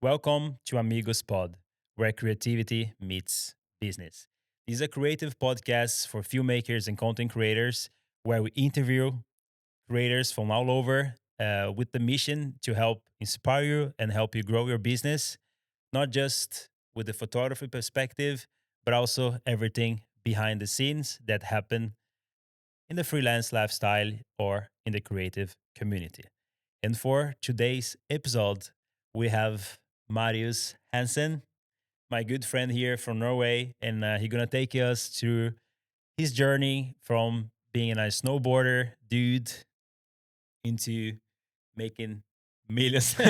Welcome to Amigos Pod, where creativity meets business. This is a creative podcast for filmmakers and content creators where we interview creators from all over with the mission to help inspire you and help you grow your business, not just with the photography perspective, but also everything behind the scenes that happen in the freelance lifestyle or in the creative community. And for today's episode, we have Marius Hansen, my good friend here from Norway, and he's gonna take us through his journey from being a snowboarder dude into making millions. So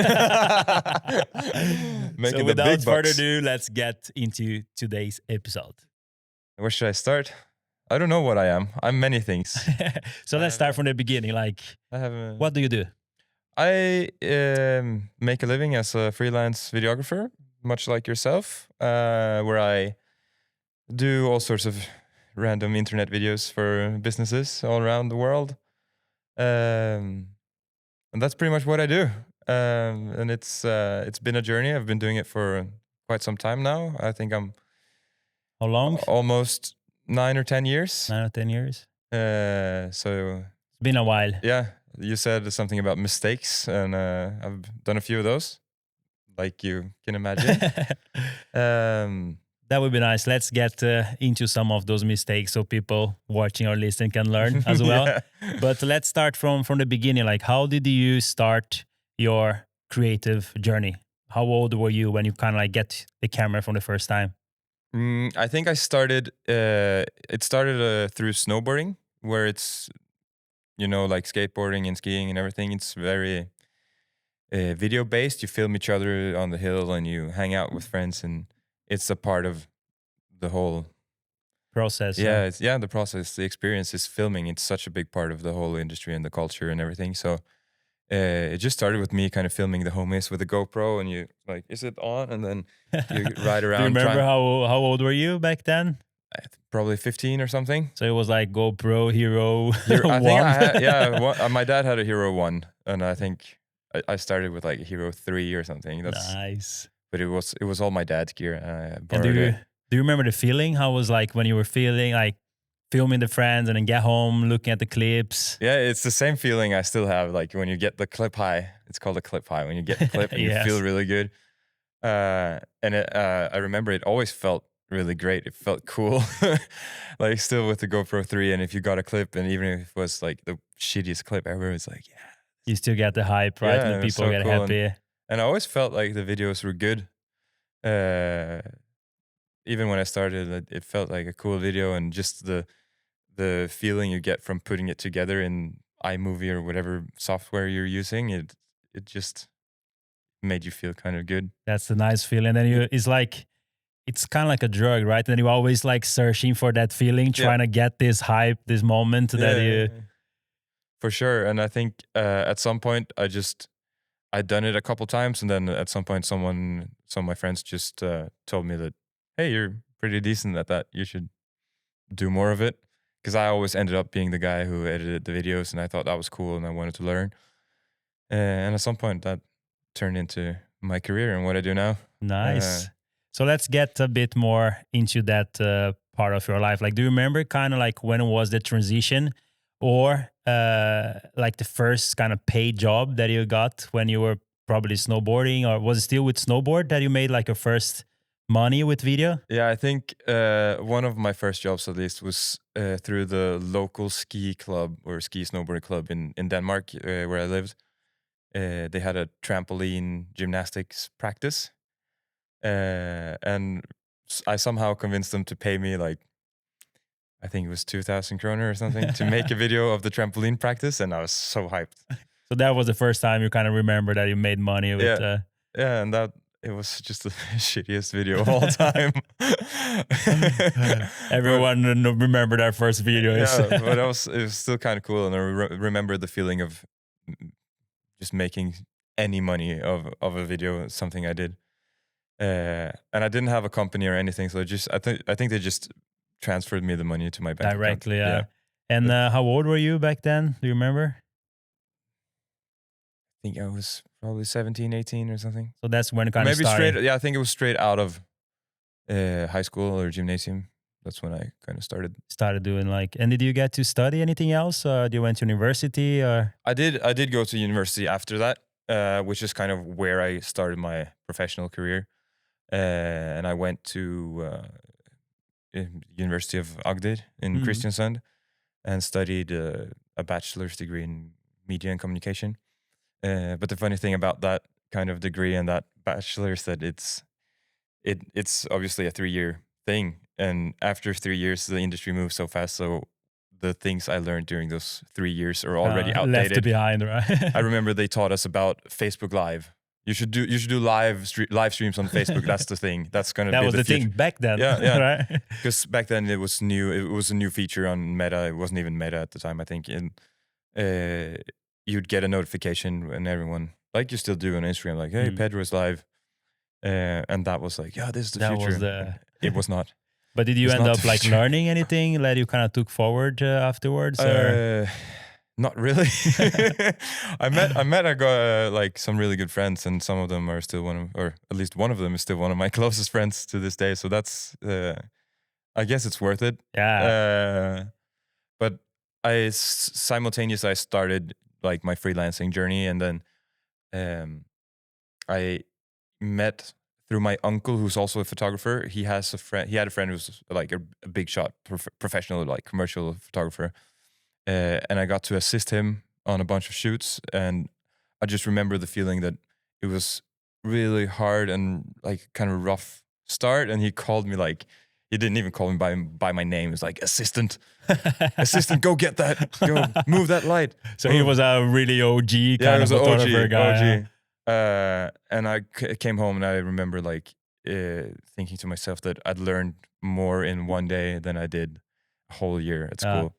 Making the without big further bucks. ado, let's get into today's episode. Where should I start? I don't know what I am. I'm many things. So let's start from the beginning. Like, I have a, what do you do? I make a living as a freelance videographer, much like yourself, where I do all sorts of random internet videos for businesses all around the world. And that's pretty much what I do. And it's been a journey. I've been doing it for quite some time now. I think I'm How long? almost 9 or 10 years. 9 or 10 years? So It's been a while. yeah, you said something about mistakes, and I've done a few of those, like you can imagine. That would be nice. Let's get into some of those mistakes so people watching or listening can learn as well. Yeah. But let's start from the beginning. Like, how did you start your creative journey? How old were you when you kind of like get the camera from the first time? I think I started. It started through snowboarding, where it's like skateboarding and skiing and everything. It's very video based. You film each other on the hill and you hang out with friends, and it's a part of the whole Process. yeah, the process, the experience is filming. It's such a big part of the whole industry and the culture and everything. So it just started with me kind of filming the homies with a GoPro, and you like, is it on? And then you ride around. Do you remember how old were you back then? Probably 15 or something. So it was like GoPro Hero I 1. think I had, my dad had a Hero 1, and I think I started with like a Hero 3 or something. That's Nice. But it was all my dad's gear. I And borrowed it. do you remember the feeling? How it was like when you were feeling like filming the friends and then get home, looking at the clips? Yeah, it's the same feeling I still have. Like when you get the clip high, it's called a clip high. When you get the clip and Yes. you feel really good. I remember it always felt really great. It felt cool. Like still with the GoPro 3, and if you got a clip, and even if it was like the shittiest clip ever, it's like, yeah. You still get the hype, right? Yeah, And it the was people so get cool. happy. And I always felt like the videos were good. Even when I started, it felt like a cool video, and just the feeling you get from putting it together in iMovie or whatever software you're using, it just made you feel kind of good. That's the nice feeling. And it's kind of like a drug, right? And you're always like searching for that feeling, trying to get this hype, this moment that you. For sure. And I think at some point I'd done it a couple times, and then at some point some of my friends just told me that, hey, you're pretty decent at that. You should do more of it. Because I always ended up being the guy who edited the videos, and I thought that was cool, and I wanted to learn. And at some point that turned into my career and what I do now. Nice. So let's get a bit more into that part of your life. Like, do you remember kind of like when was the transition, or like the first kind of paid job that you got when you were probably snowboarding, or was it still with snowboard that you made like your first money with video? Yeah, I think one of my first jobs, at least, was through the local ski club or ski snowboarding club in Denmark, where I lived. They had a trampoline gymnastics practice, and I somehow convinced them to pay me like, I think it was 2,000 kroner or something to make a video of the trampoline practice, and I was so hyped. So that was the first time you kind of remember that you made money with. Yeah, and that it was just the shittiest video of all time. Everyone remember that first video. Yeah, but it was still kind of cool, and I remember the feeling of just making any money of a video, something I did. And I didn't have a company or anything, so I think they just transferred me the money to my bank directly. account. Yeah. And how old were you back then? Do you remember? I think I was probably 17, 18 or something. So that's when it kind of Maybe started. straight. Yeah, I think it was straight out of high school or gymnasium. That's when I kind of started Doing like. And did you get to study anything else? Did you went to university or? I did go to university after that, which is kind of where I started my professional career. And I went to University of Agder in Kristiansand and studied a bachelor's degree in media and communication. But the funny thing about that kind of degree and that bachelor's that it's obviously a 3-year thing, and after 3 years the industry moves so fast, so the things I learned during those 3 years are already outdated. Left behind, right? I remember they taught us about Facebook Live. You should do live streams on Facebook. That's the thing. That's gonna that be was the thing back then. Yeah. Right? Because back then it was new. It was a new feature on Meta. It wasn't even Meta at the time, I think. And you'd get a notification when everyone, like you still do on Instagram, like, hey, Pedro's live. And that was like, yeah, this is the future. It was not. But did you end up like learning anything that you kind of took forward afterwards? Or? Not really. I got like some really good friends, and some of them are still or at least one of them is still one of my closest friends to this day. So that's, I guess it's worth it. Yeah. But simultaneously I started like my freelancing journey, and then I met through my uncle, who's also a photographer. He had a friend who's like a big shot professional, like commercial photographer. And I got to assist him on a bunch of shoots. And I just remember the feeling that it was really hard and like kind of rough start. And he called me like, he didn't even call me by my name. He was like, assistant, go get that, go move that light. So he was a really OG kind of photographer guy. OG. And I came home and I remember like thinking to myself that I'd learned more in one day than I did a whole year at school.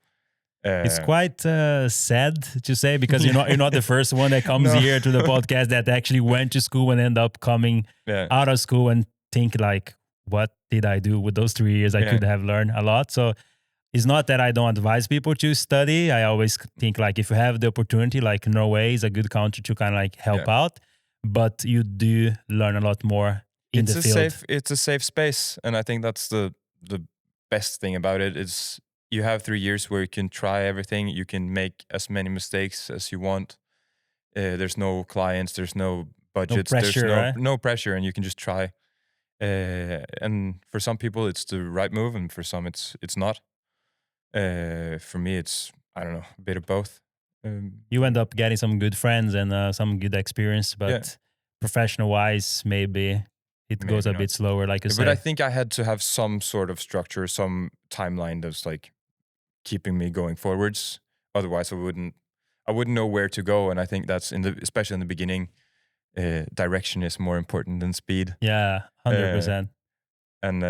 It's quite sad to say, because you're not the first one that comes here to the podcast that actually went to school and end up coming out of school and think like, what did I do with those 3 years? I could have learned a lot. So it's not that I don't advise people to study. I always think like if you have the opportunity, like Norway is a good country to kind of like help out, but you do learn a lot more in the field. It's a safe space, and I think that's the best thing about it is you have 3 years where you can try everything. You can make as many mistakes as you want. There's no clients, there's no budgets, no pressure, there's no pressure, and you can just try. And for some people, it's the right move, and for some, it's not. For me, it's, I don't know, a bit of both. You end up getting some good friends and some good experience, but professional-wise, maybe it goes a bit slower, like you said. But I think I had to have some sort of structure, some timeline that's like keeping me going forwards. Otherwise, I wouldn't know where to go. And I think that's especially in the beginning, direction is more important than speed. Yeah, 100%. And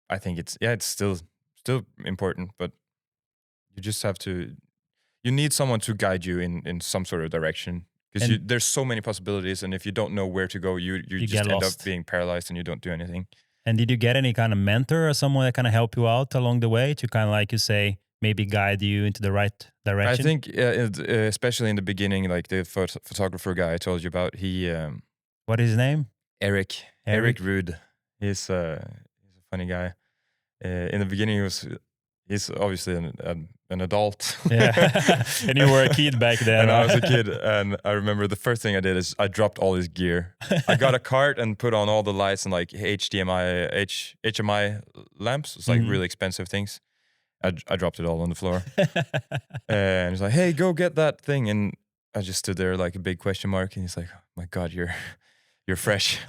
I think it's still important, but you just have to. You need someone to guide you in some sort of direction, because there's so many possibilities, and if you don't know where to go, you just end up being paralyzed and you don't do anything. And did you get any kind of mentor or someone that kind of help you out along the way to kind of, like you say, maybe guide you into the right direction? I think, especially in the beginning, like the photographer guy I told you about, he... what is his name? Eric Ruud. He's a funny guy. In the beginning, he's obviously an adult. Yeah, and you were a kid back then. And I was a kid, and I remember the first thing I did is I dropped all his gear. I got a cart and put on all the lights and like HMI lamps. It's like really expensive things. I dropped it all on the floor. And he's like, hey, go get that thing. And I just stood there like a big question mark. And he's like, oh my God, you're fresh.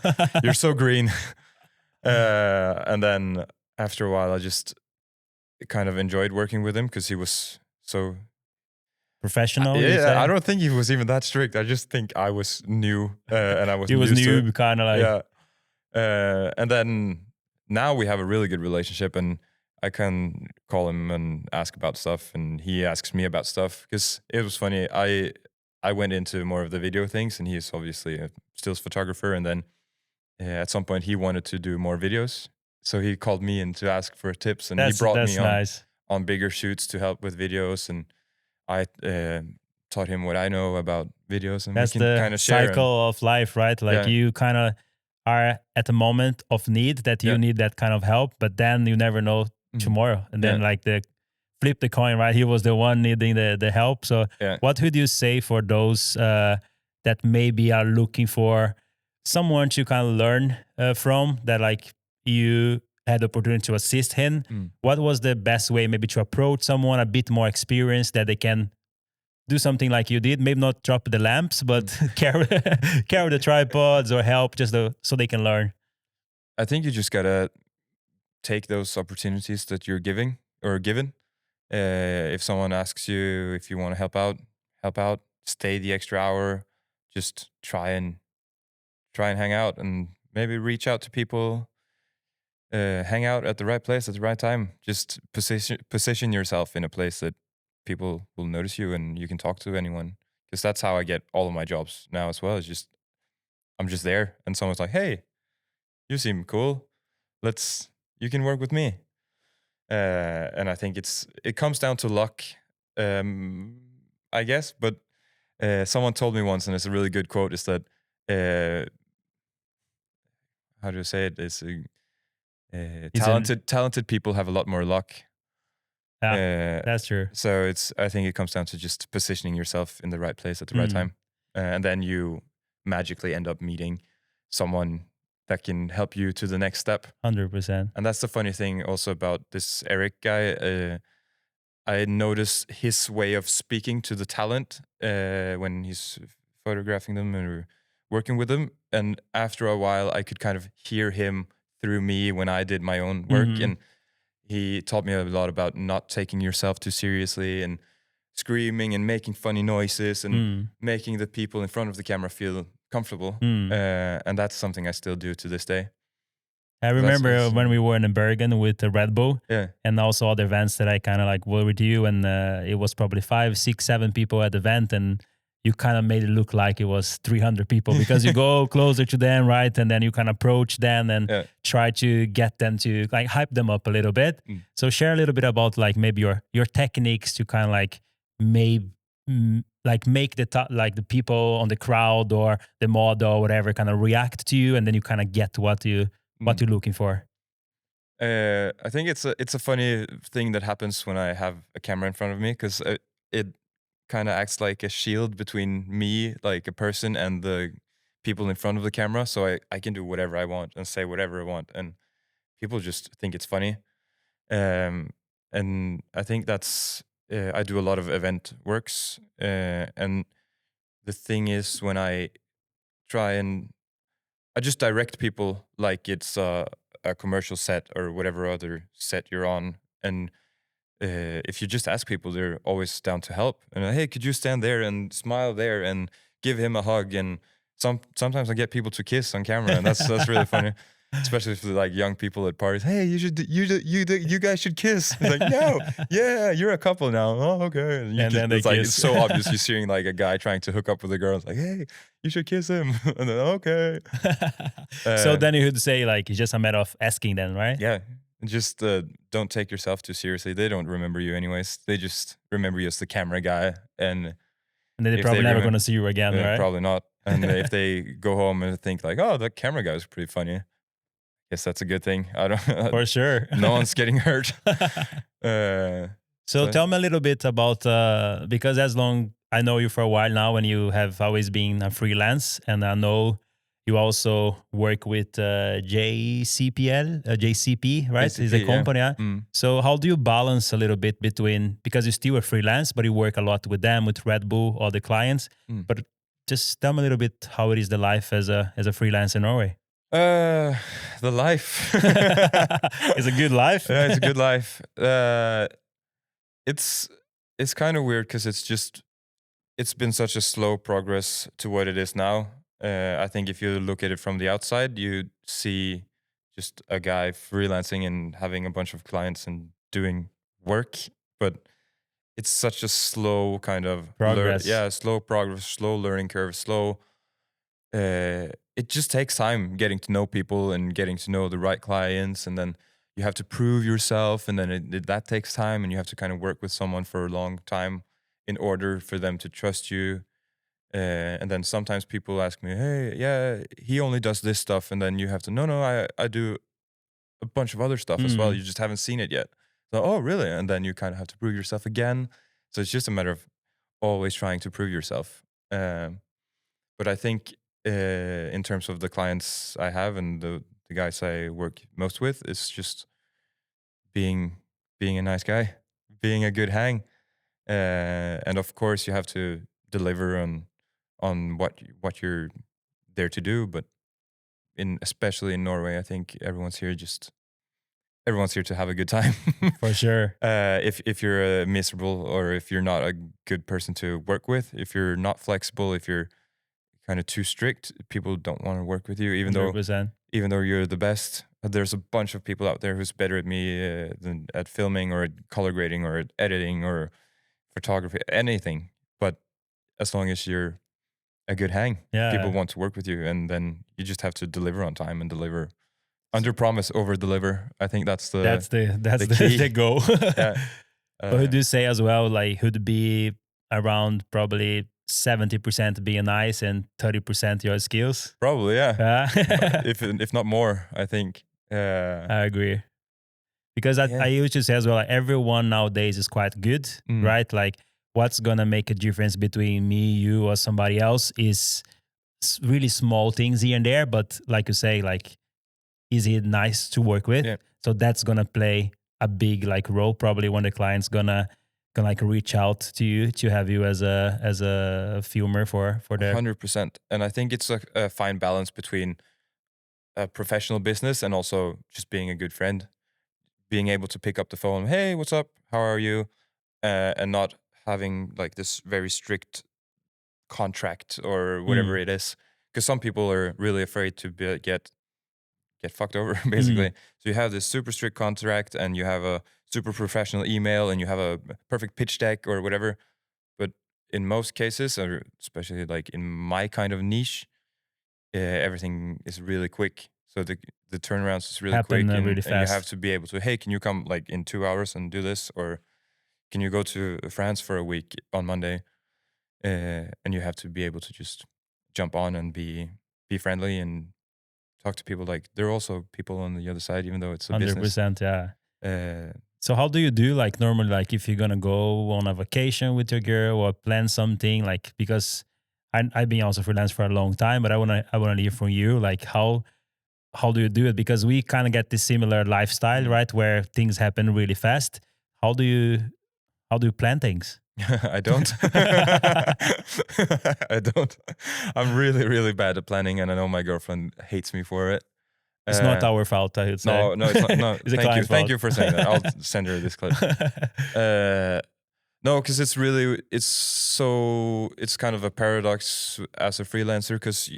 You're so green. And then after a while, I just kind of enjoyed working with him because he was so professional. I don't think he was even that strict. I just think I was new, and I was. He was new, kind of like And then now we have a really good relationship, and I can call him and ask about stuff, and he asks me about stuff, because it was funny. I went into more of the video things, and he's obviously a stills photographer, and then at some point he wanted to do more videos. So he called me in to ask for tips, and he brought me on bigger shoots to help with videos. And I taught him what I know about videos, and That's we can the kind of share. cycle of life, right? Like Yeah. you kind of are at a moment of need that you Yeah. need that kind of help, but then you never know tomorrow. And then Yeah. like the flip the coin, right? He was the one needing the help. So Yeah. what would you say for those that maybe are looking for someone to kind of learn from, that like you had the opportunity to assist him? What was the best way maybe to approach someone a bit more experienced that they can do something like you did? Maybe not drop the lamps, but carry the tripods or help just so they can learn. I think you just gotta take those opportunities that you're giving or given. If someone asks you if you want to help out, help out. Stay the extra hour. Just try and hang out, and maybe reach out to people. Hang out at the right place at the right time. Just position yourself in a place that people will notice you and you can talk to anyone. Because that's how I get all of my jobs now as well. It's just I'm just there, and someone's like, "Hey, you seem cool. You can work with me." And I think it comes down to luck, I guess. But someone told me once, and it's a really good quote, is that how do you say it? It's talented people have a lot more luck. Yeah, that's true. So I think it comes down to just positioning yourself in the right place at the right time, and then you magically end up meeting someone that can help you to the next step. 100%. And that's the funny thing also about this Eric guy. I noticed his way of speaking to the talent when he's photographing them or working with them. And after a while, I could kind of hear him through me when I did my own work. And he taught me a lot about not taking yourself too seriously and screaming and making funny noises and making the people in front of the camera feel comfortable. And that's something I still do to this day. I remember when we were in Bergen with the Red Bull, and also other events that I kind of like were with you, and it was probably 5, 6, 7 people at the event, and you kind of made it look like it was 300 people because you go closer to them, right? And then you kind of approach them and try to get them to like hype them up a little bit. So share a little bit about like maybe your techniques to kind of like make the people on the crowd or the model or whatever kind of react to you, and then you kind of get what you're looking for. I think it's a funny thing that happens when I have a camera in front of me, because it kind of acts like a shield between me, like a person, and the people in front of the camera. So I can do whatever I want and say whatever I want, and people just think it's funny. And I think that's I do a lot of event works, and the thing is, when I try and I just direct people like it's a commercial set or whatever other set you're on. And if you just ask people, they're always down to help. And hey, could you stand there and smile there and give him a hug? And sometimes I get people to kiss on camera, and that's really funny. Especially for like young people at parties. Hey, you guys should kiss. It's like, no, yeah, you're a couple now. Oh, okay. And then they kiss. It's so obvious. You're seeing like a guy trying to hook up with a girl. It's like, hey, you should kiss him. And then okay. So then you would say like it's just a matter of asking them, right? Yeah, just don't take yourself too seriously. They don't remember you anyways. They just remember you as the camera guy, and they're probably never going to see you again, right? Probably not. And if they go home and think like, oh, that camera guy was pretty funny, guess that's a good thing. I don't for sure. No one's getting hurt. So tell me a little bit about because I know you for a while now, and you have always been a freelance, and I know you also work with JCP, right? JCP, is a company. Yeah. So how do you balance a little bit between, because you're still a freelance, but you work a lot with them, with Red Bull, all the clients. But just tell me a little bit how it is the life as a freelancer in Norway. The life. It's a good life. Yeah, it's a good life. It's kind of weird because it's been such a slow progress to what it is now. I think if you look at it from the outside, you see just a guy freelancing and having a bunch of clients and doing work, but it's such a slow kind of progress. Slow progress, slow learning curve, slow. It just takes time getting to know people and getting to know the right clients, and then you have to prove yourself, and then that takes time, and you have to kind of work with someone for a long time in order for them to trust you. And then sometimes people ask me, hey, yeah, he only does this stuff. And then you have to, no, I do a bunch of other stuff as well. You just haven't seen it yet. So, oh, really? And then you kind of have to prove yourself again. So it's just a matter of always trying to prove yourself. But I think in terms of the clients I have and the guys I work most with, it's just being a nice guy, being a good hang. And of course, you have to deliver on what you're there to do. But especially in Norway, I think everyone's here to have a good time. For sure. If you're miserable, or if you're not a good person to work with, if you're not flexible, if you're kind of too strict, people don't want to work with you, even 100%. though you're the best. There's a bunch of people out there who's better at me than at filming or at color grading or at editing or photography, anything. But as long as you're a good hang, people want to work with you, and then you just have to deliver on time and deliver. Under promise, over deliver. I think that's the goal. Yeah. But would you say as well, like, would be around probably 70% being nice and 30% your skills? Probably, yeah. if not more, I think. I agree. Because I used to say as well, like, everyone nowadays is quite good, right? Like, what's gonna make a difference between me, you, or somebody else is really small things here and there. But like you say, like, is it nice to work with? Yeah. So that's gonna play a big like role probably when the client's gonna like reach out to you to have you as a filmer for their 100%. And I think it's a fine balance between a professional business and also just being a good friend, being able to pick up the phone, hey, what's up, how are you, and not having like this very strict contract or whatever it is, because some people are really afraid to get fucked over, basically. So you have this super strict contract, and you have a super professional email, and you have a perfect pitch deck or whatever. But in most cases, or especially like in my kind of niche, everything is really quick. So the turnarounds is really quick, and, really fast. And you have to be able to, hey, can you come like in 2 hours and do this, or can you go to France for a week on Monday? And you have to be able to just jump on and be friendly and talk to people. Like, there are also people on the other side, even though it's a 100%, business. yeah. So how do you do, like, normally, like, if you're gonna go on a vacation with your girl or plan something, like, because I've been also freelance for a long time, but I wanna hear from you, like, how do you do it? Because we kind of get this similar lifestyle, right, where things happen really fast. How do you plan things? I don't. I don't. I'm really, really bad at planning, and I know my girlfriend hates me for it. It's not our fault, I would say. No, it's not. No, it's thank you for saying that. I'll send her this clip. No, because it's kind of a paradox as a freelancer, because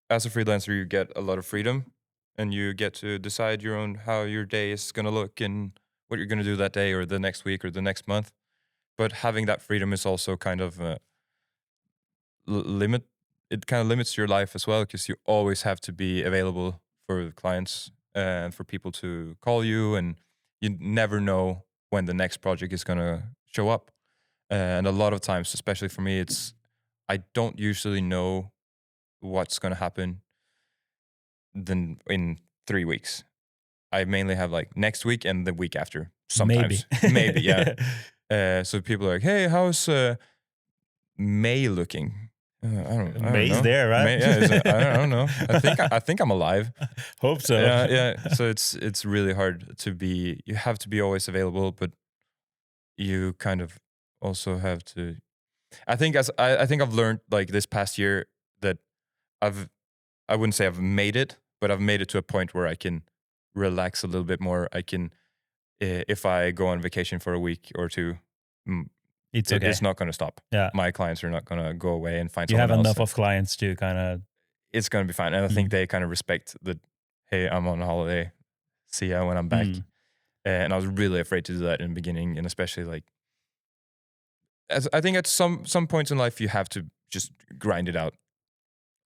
as a freelancer you get a lot of freedom, and you get to decide how your day is going to look and what you're going to do that day or the next week or the next month. But having that freedom is also kind of it kind of limits your life as well, because you always have to be available for clients and for people to call you, and you never know when the next project is going to show up. And a lot of times, especially for me, I don't usually know what's going to happen in 3 weeks. I mainly have like next week and the week after. Sometimes, maybe, yeah. So people are like, "Hey, how's May looking?" I don't May's know. there, right? May, yeah, I don't know. I think I'm alive. Hope so. Yeah. So it's really hard to be. You have to be always available, but you kind of also have to. I think I've learned like this past year that I wouldn't say I've made it, but I've made it to a point where I can relax a little bit more. I can. If I go on vacation for a week or two, it's okay. It's not going to stop. Yeah, my clients are not going to go away and find. You have enough of clients to kind of. It's going to be fine, and I think they kind of respect that. Hey, I'm on holiday. See ya when I'm back. And I was really afraid to do that in the beginning, and especially like, I think at some points in life you have to just grind it out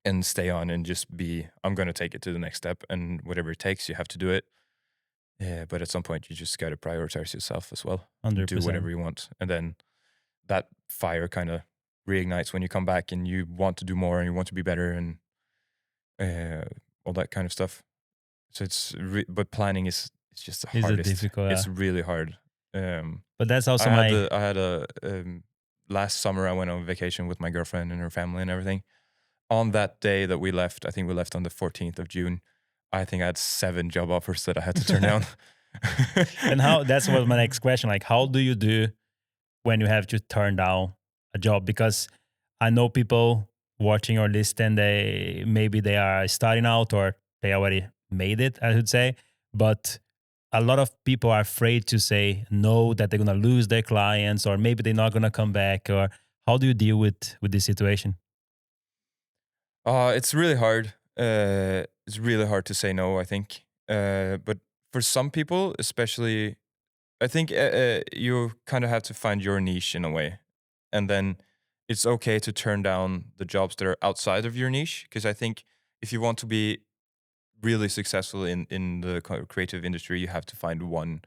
and stay on and just be. I'm going to take it to the next step, and whatever it takes, you have to do it. Yeah, but at some point you just got to prioritize yourself as well. 100%. Do whatever you want, and then that fire kind of reignites when you come back and you want to do more and you want to be better and all that kind of stuff. So but planning is just the Is it hardest. difficult? It's really hard. But that's also I had a last summer I went on vacation with my girlfriend and her family and everything. On that day that we left, I think we left on the 14th of June. I think I had 7 job offers that I had to turn down. And that's what my next question. Like, how do you do when you have to turn down a job? Because I know people watching or listening, maybe they are starting out or they already made it, I would say. But a lot of people are afraid to say no, that they're gonna lose their clients, or maybe they're not gonna come back. Or how do you deal with this situation? It's really hard. It's really hard to say no, I think. But for some people, especially, I think you kind of have to find your niche in a way. And then it's okay to turn down the jobs that are outside of your niche. Because I think if you want to be really successful in the creative industry, you have to find one,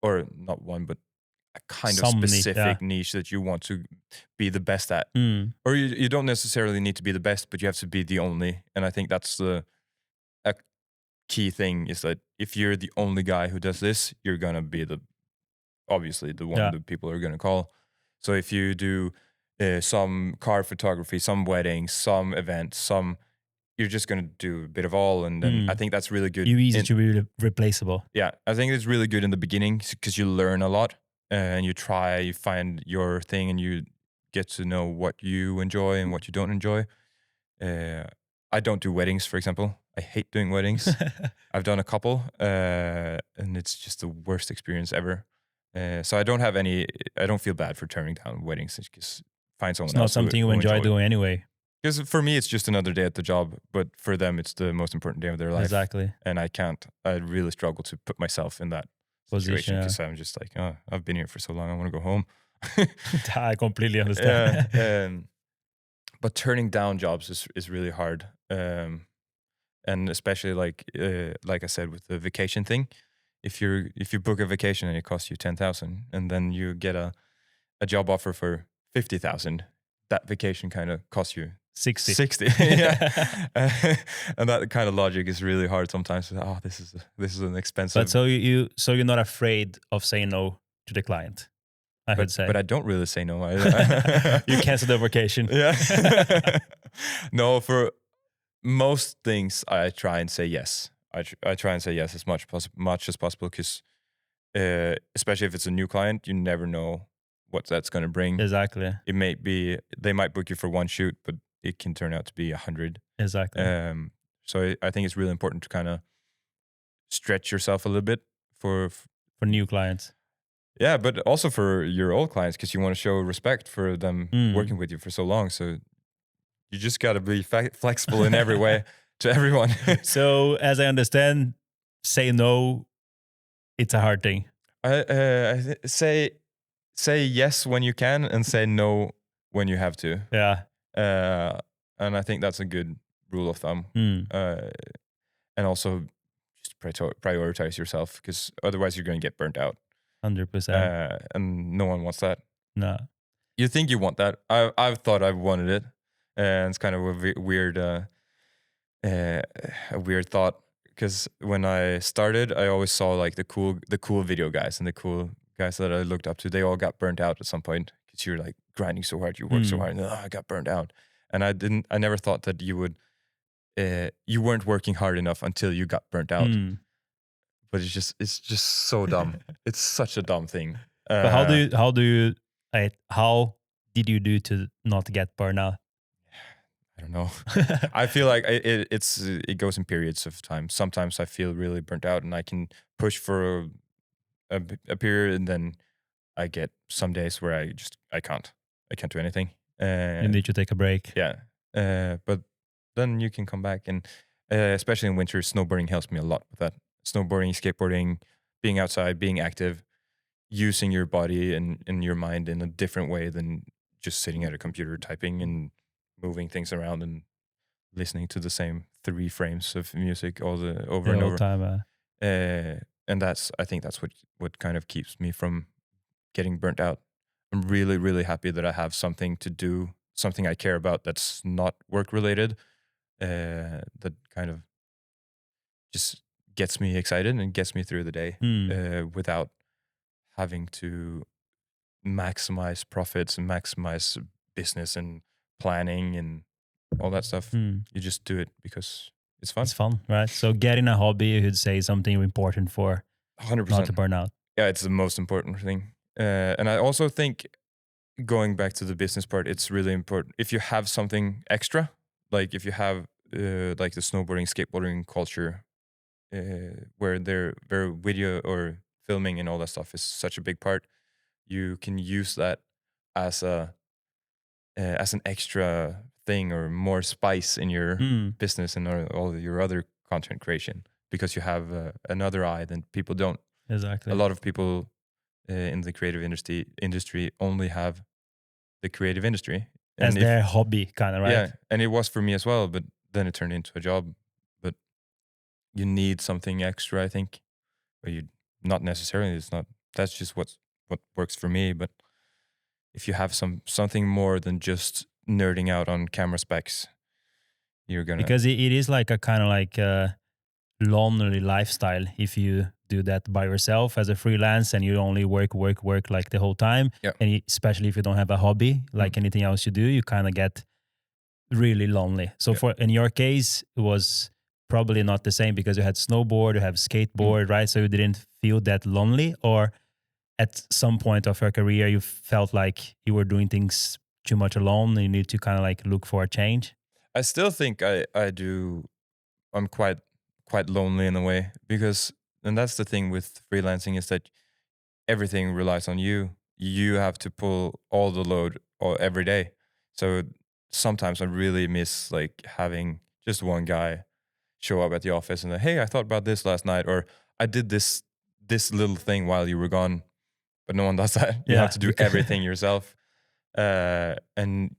or not one, but a kind of specific niche that you want to be the best at. Or you don't necessarily need to be the best, but you have to be the only. And I think that's a key thing, is that if you're the only guy who does this, you're going to be obviously the one that people are going to call. So if you do some car photography, some weddings, some events, you're just going to do a bit of all. And then I think that's really good. You're easy to be replaceable. Yeah, I think it's really good in the beginning because you learn a lot. And you find your thing, and you get to know what you enjoy and what you don't enjoy. I don't do weddings, for example. I hate doing weddings. I've done a couple, and it's just the worst experience ever. So I don't feel bad for turning down weddings. Just find someone else. It's not something you enjoy doing anyway. Because for me, it's just another day at the job, but for them, it's the most important day of their life. Exactly. And I really struggle to put myself in that situation, because I'm just like, oh, I've been here for so long, I want to go home. I completely understand. But turning down jobs is really hard, and especially like I said with the vacation thing, if you book a vacation and it costs you 10,000, and then you get a job offer for 50,000, that vacation kind of costs you 60. Yeah. And that kind of logic is really hard sometimes. Oh, this is an expensive. But so you're not afraid of saying no to the client, I would say. But I don't really say no. You cancel the vacation. Yeah. No, for most things I try and say yes. I try and say yes as much as possible, because especially if it's a new client, you never know what that's going to bring. Exactly. They might book you for one shoot, but it can turn out to be 100. Exactly. So I think it's really important to kind of stretch yourself a little bit for new clients. Yeah, but also for your old clients, because you want to show respect for them working with you for so long. So you just got to be flexible in every way to everyone. So as I understand, say no, it's a hard thing. Say yes when you can, and say no when you have to. Yeah. And I think that's a good rule of thumb. And also just prioritize yourself, because otherwise you're going to get burnt out. 100%. And no one wants that. No. You think you want that. I've thought I wanted it. And it's kind of a weird thought, because when I started, I always saw like the cool video guys and the cool guys that I looked up to. They all got burnt out at some point, because you're like grinding so hard, you work so hard, and I got burnt out. And I never thought that you weren't working hard enough until you got burnt out. But it's just so dumb. It's such a dumb thing. But how did you do to not get burnt out? I don't know. I feel like it goes in periods of time. Sometimes I feel really burnt out, and I can push for a period, and then I get some days where I can't do anything. You need to take a break. Yeah. But then you can come back, and especially in winter, snowboarding helps me a lot with that. Snowboarding, skateboarding, being outside, being active, using your body and your mind in a different way than just sitting at a computer typing and moving things around and listening to the same 3 frames of music over and over. Time, and I think that's what kind of keeps me from getting burnt out. I'm really, really happy that I have something to do, something I care about that's not work related, that kind of just gets me excited and gets me through the day without having to maximize profits and maximize business and planning and all that stuff. You just do it because it's fun. It's fun, right? So getting a hobby, you would say, something important for 100%. not to burn out. Yeah, it's the most important thing. And I also think, going back to the business part, it's really important. If you have something extra, like if you have like the snowboarding, skateboarding culture, where their video or filming and all that stuff is such a big part, you can use that as an extra thing or more spice in your business and all your other content creation, because you have another eye than people don't. Exactly. A lot of people in the creative industry only have the creative industry as their hobby, kind of, right? Yeah, and it was for me as well, but then it turned into a job. But you need something extra, I think. Or you not necessarily. It's not. That's just what works for me. But if you have something more than just nerding out on camera specs, you're gonna, because it is like a kind of like a lonely lifestyle if you do that by yourself as a freelance and you only work like the whole time. Yeah. And especially if you don't have a hobby like anything else you do, you kind of get really lonely. So for in your case, it was probably not the same because you had snowboard, you have skateboard, right? So you didn't feel that lonely, or at some point of your career you felt like you were doing things too much alone and you need to kind of like look for a change? I still think I do. I'm quite lonely in a way, because, and that's the thing with freelancing, is that everything relies on you. You have to pull all the load every day. So sometimes I really miss like having just one guy show up at the office and hey, I thought about this last night, or I did this little thing while you were gone. But no one does that. You have to do everything yourself. And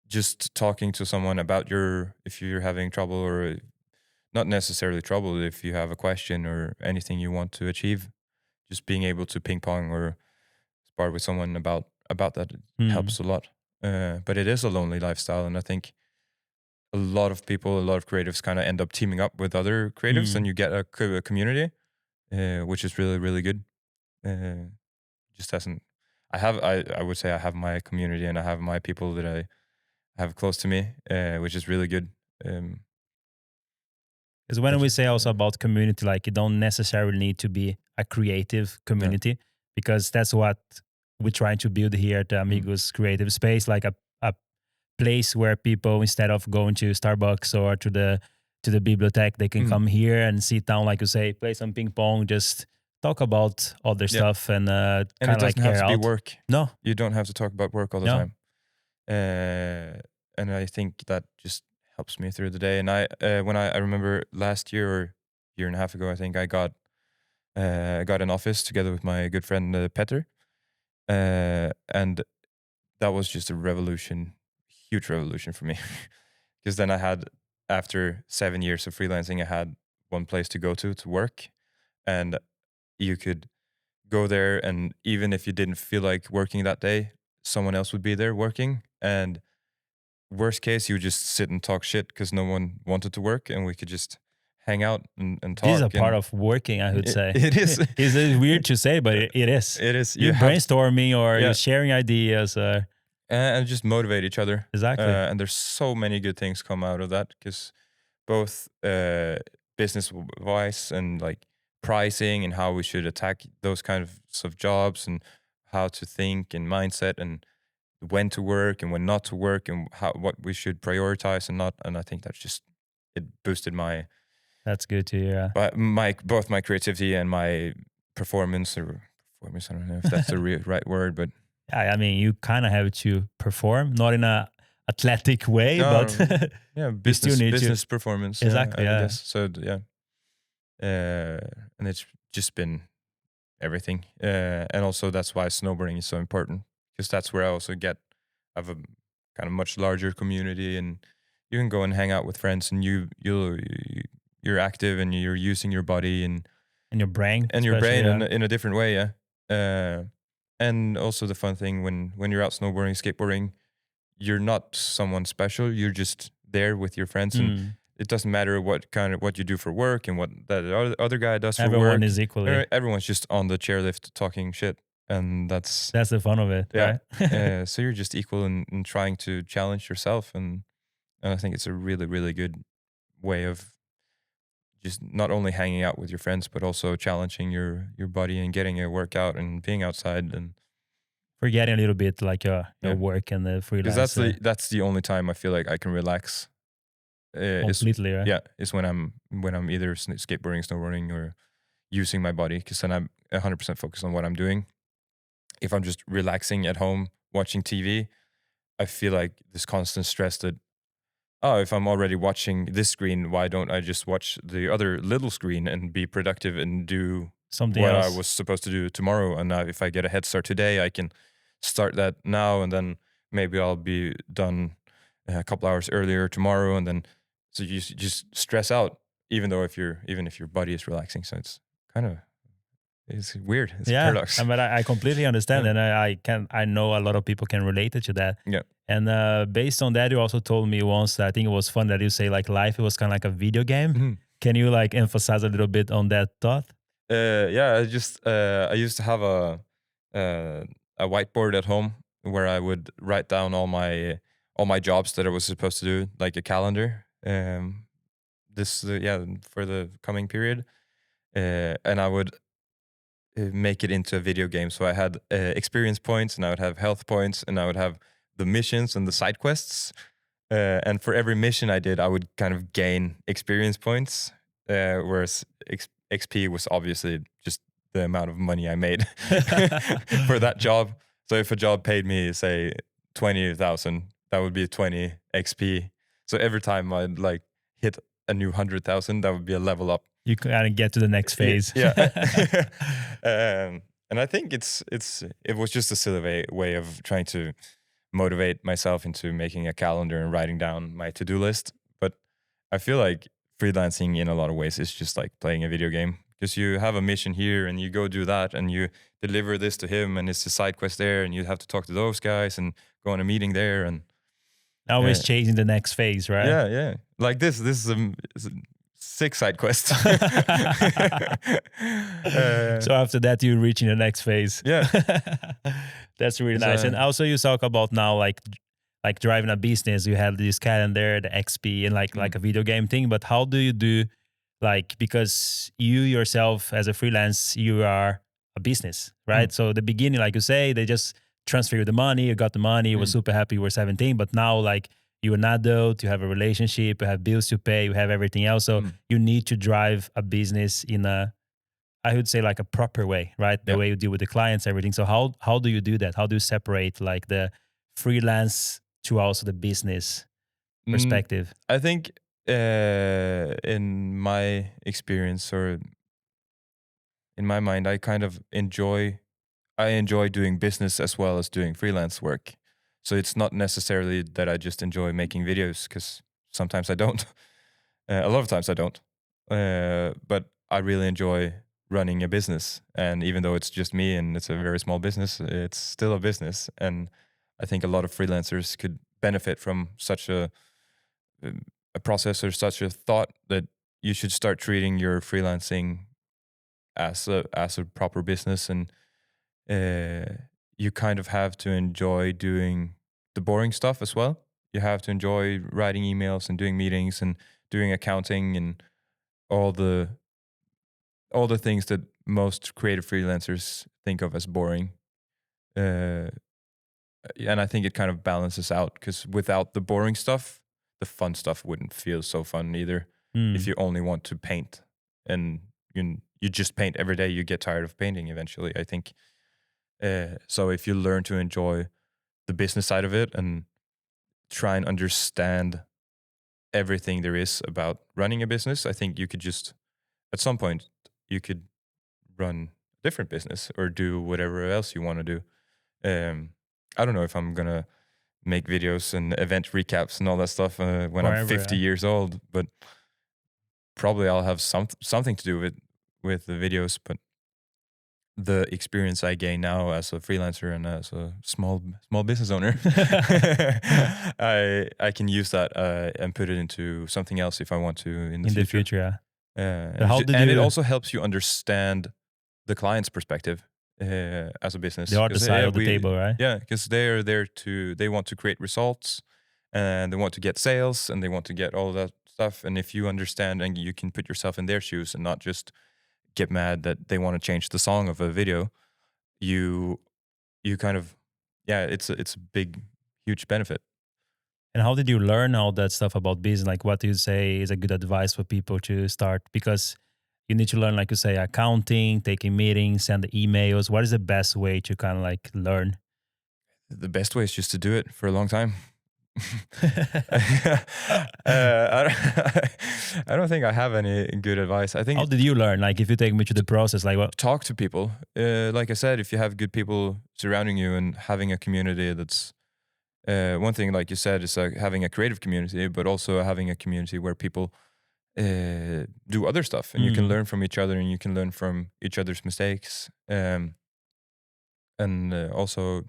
just talking to someone about if you're having trouble, or not necessarily trouble, if you have a question or anything you want to achieve, just being able to ping pong or spar with someone about that helps a lot. But it is a lonely lifestyle, and I think a lot of people, a lot of creatives kind of end up teaming up with other creatives, and you get a community, which is really, really good. Just hasn't. I would say I have my community and I have my people that I have close to me, which is really good. Because when we say also about community, like you don't necessarily need to be a creative community, because that's what we're trying to build here at the Amigos Creative Space, like a place where people, instead of going to Starbucks or to the bibliothèque, they can come here and sit down, like you say, play some ping pong, just talk about other stuff, and kind it of like doesn't have to be out. work. No, you don't have to talk about work all the time. And I think that just helps me through the day. And I remember last year or year and a half ago, I think I got an office together with my good friend Petter, and that was just a revolution, huge revolution for me, because then I had, after 7 years of freelancing, I had one place to go to work, and you could go there, and even if you didn't feel like working that day, someone else would be there working, and worst case, you would just sit and talk shit because no one wanted to work, and we could just hang out and talk. This is a part of working, I would say. It is. It's weird to say, but it is. It is. You're brainstorming, or you're sharing ideas. And just motivate each other. Exactly. And there's so many good things come out of that, because both business-wise and like pricing and how we should attack those kind of jobs, and how to think and mindset, and when to work and when not to work, and what we should prioritize and not. And I think that's just, it boosted my. That's good to hear. But both my creativity and my performance. I don't know if that's the right word, but yeah, I mean, you kind of have to perform, not in a athletic way, but yeah, business performance. Exactly. I guess. So yeah, and it's just been everything, and also that's why snowboarding is so important, because that's where I also have a kind of much larger community, and you can go and hang out with friends, and you're active, and you're using your body and your brain in a different way, yeah. And also the fun thing when you're out snowboarding, skateboarding, you're not someone special. You're just there with your friends, and Mm. it doesn't matter what you do for work and what that other guy does for Everyone work. is equally. Everyone's just on the chairlift talking shit, and that's the fun of it, yeah. right? So you're just equal in trying to challenge yourself, and I think it's a really, really good way of just not only hanging out with your friends, but also challenging your body and getting a workout and being outside. And Forgetting a little bit like your yeah, work and the because freelance that's the only time I feel like I can relax. Is completely, right? yeah, is when I'm either skateboarding, snowboarding, or using my body, because then I'm 100% focused on what I'm doing. If I'm just relaxing at home watching TV, I feel like this constant stress that, oh, if I'm already watching this screen, why don't I just watch the other little screen and be productive and do Something what I else. was supposed to do tomorrow? And if I get a head start today, I can start that now, and then maybe I'll be done a couple hours earlier tomorrow, and then so you just stress out, even if your body is relaxing. So it's kind of it's weird. It's a Yeah, paradox. but I completely understand, Yeah. and I know a lot of people can relate to that. Yeah. And based on that, you also told me once, I think it was fun that you say like life it was kind of like a video game. Mhm. Can you like emphasize a little bit on that thought? Yeah, I used to have a whiteboard at home where I would write down all my jobs that I was supposed to do, like a calendar. For the coming period, and I would make it into a video game. So I had experience points, and I would have health points, and I would have the missions and the side quests. And for every mission I did, I would kind of gain experience points, whereas XP was obviously just the amount of money I made for that job. So if a job paid me, say, 20,000, that would be 20 XP. So every time I'd like hit a new 100,000, that would be a level up. You kind of get to the next phase. Yeah. And I think it was just a silly way of trying to motivate myself into making a calendar and writing down my to-do list. But I feel like freelancing in a lot of ways is just like playing a video game, because you have a mission here and you go do that and you deliver this to him, and it's a side quest there, and you have to talk to those guys and go on a meeting there, and Always chasing the next phase, right? yeah. Like this is a 6 side quests. So after that, you're reaching the next phase. Yeah. That's really nice. And also you talk about now like driving a business, you have this calendar, the XP, and like a video game thing. But how do you do, like, because you yourself as a freelance, you are a business, right? So the beginning, like you say, they just transfer you the money, you got the money, you were super happy, you were 17. But now like you're an adult, you have a relationship, you have bills to pay, you have everything else. So you need to drive a business in a, I would say like a proper way, right? The way you deal with the clients, everything. So how do you do that? How do you separate like the freelance to also the business perspective? I think in my experience, or in my mind, I kind of enjoy doing business as well as doing freelance work. So it's not necessarily that I just enjoy making videos, because sometimes I don't. A lot of times I don't. But I really enjoy running a business. And even though it's just me and it's a very small business, it's still a business. And I think a lot of freelancers could benefit from such a process, or such a thought, that you should start treating your freelancing as a proper business. And you kind of have to enjoy doing the boring stuff as well. You have to enjoy writing emails and doing meetings and doing accounting and all the things that most creative freelancers think of as boring. And I think it kind of balances out, because without the boring stuff, the fun stuff wouldn't feel so fun either. If you only want to paint and you just paint every day, you get tired of painting eventually, I think. So if you learn to enjoy the business side of it and try and understand everything there is about running a business, I think you could just, at some point, you could run a different business or do whatever else you want to do. I don't know if I'm gonna make videos and event recaps and all that stuff when I'm 50 years old, but probably I'll have something to do with the videos. But the experience I gain now as a freelancer and as a small business owner, I can use that and put it into something else if I want to in the In the future. future, yeah. So And, how it's ju- did and it you also helps you understand the client's perspective as a business. the other 'Cause, side of the table, right? yeah, because they're there they want to create results and they want to get sales and they want to get all that stuff. And if you understand and you can put yourself in their shoes and not just get mad that they want to change the song of a video, you kind of, yeah, it's a big, huge benefit. And how did you learn all that stuff about business? Like, what do you say is a good advice for people to start? Because you need to learn, like you say, accounting, taking meetings, send emails. What is the best way to kind of like learn? The best way is just to do it for a long time. I don't think I have any good advice. I think How did you learn? Like, if you take me to the process, like what? talk to people. Like I said, if you have good people surrounding you and having a community that's one thing, like you said, is like having a creative community, but also having a community where people do other stuff and you can learn from each other and you can learn from each other's mistakes. And also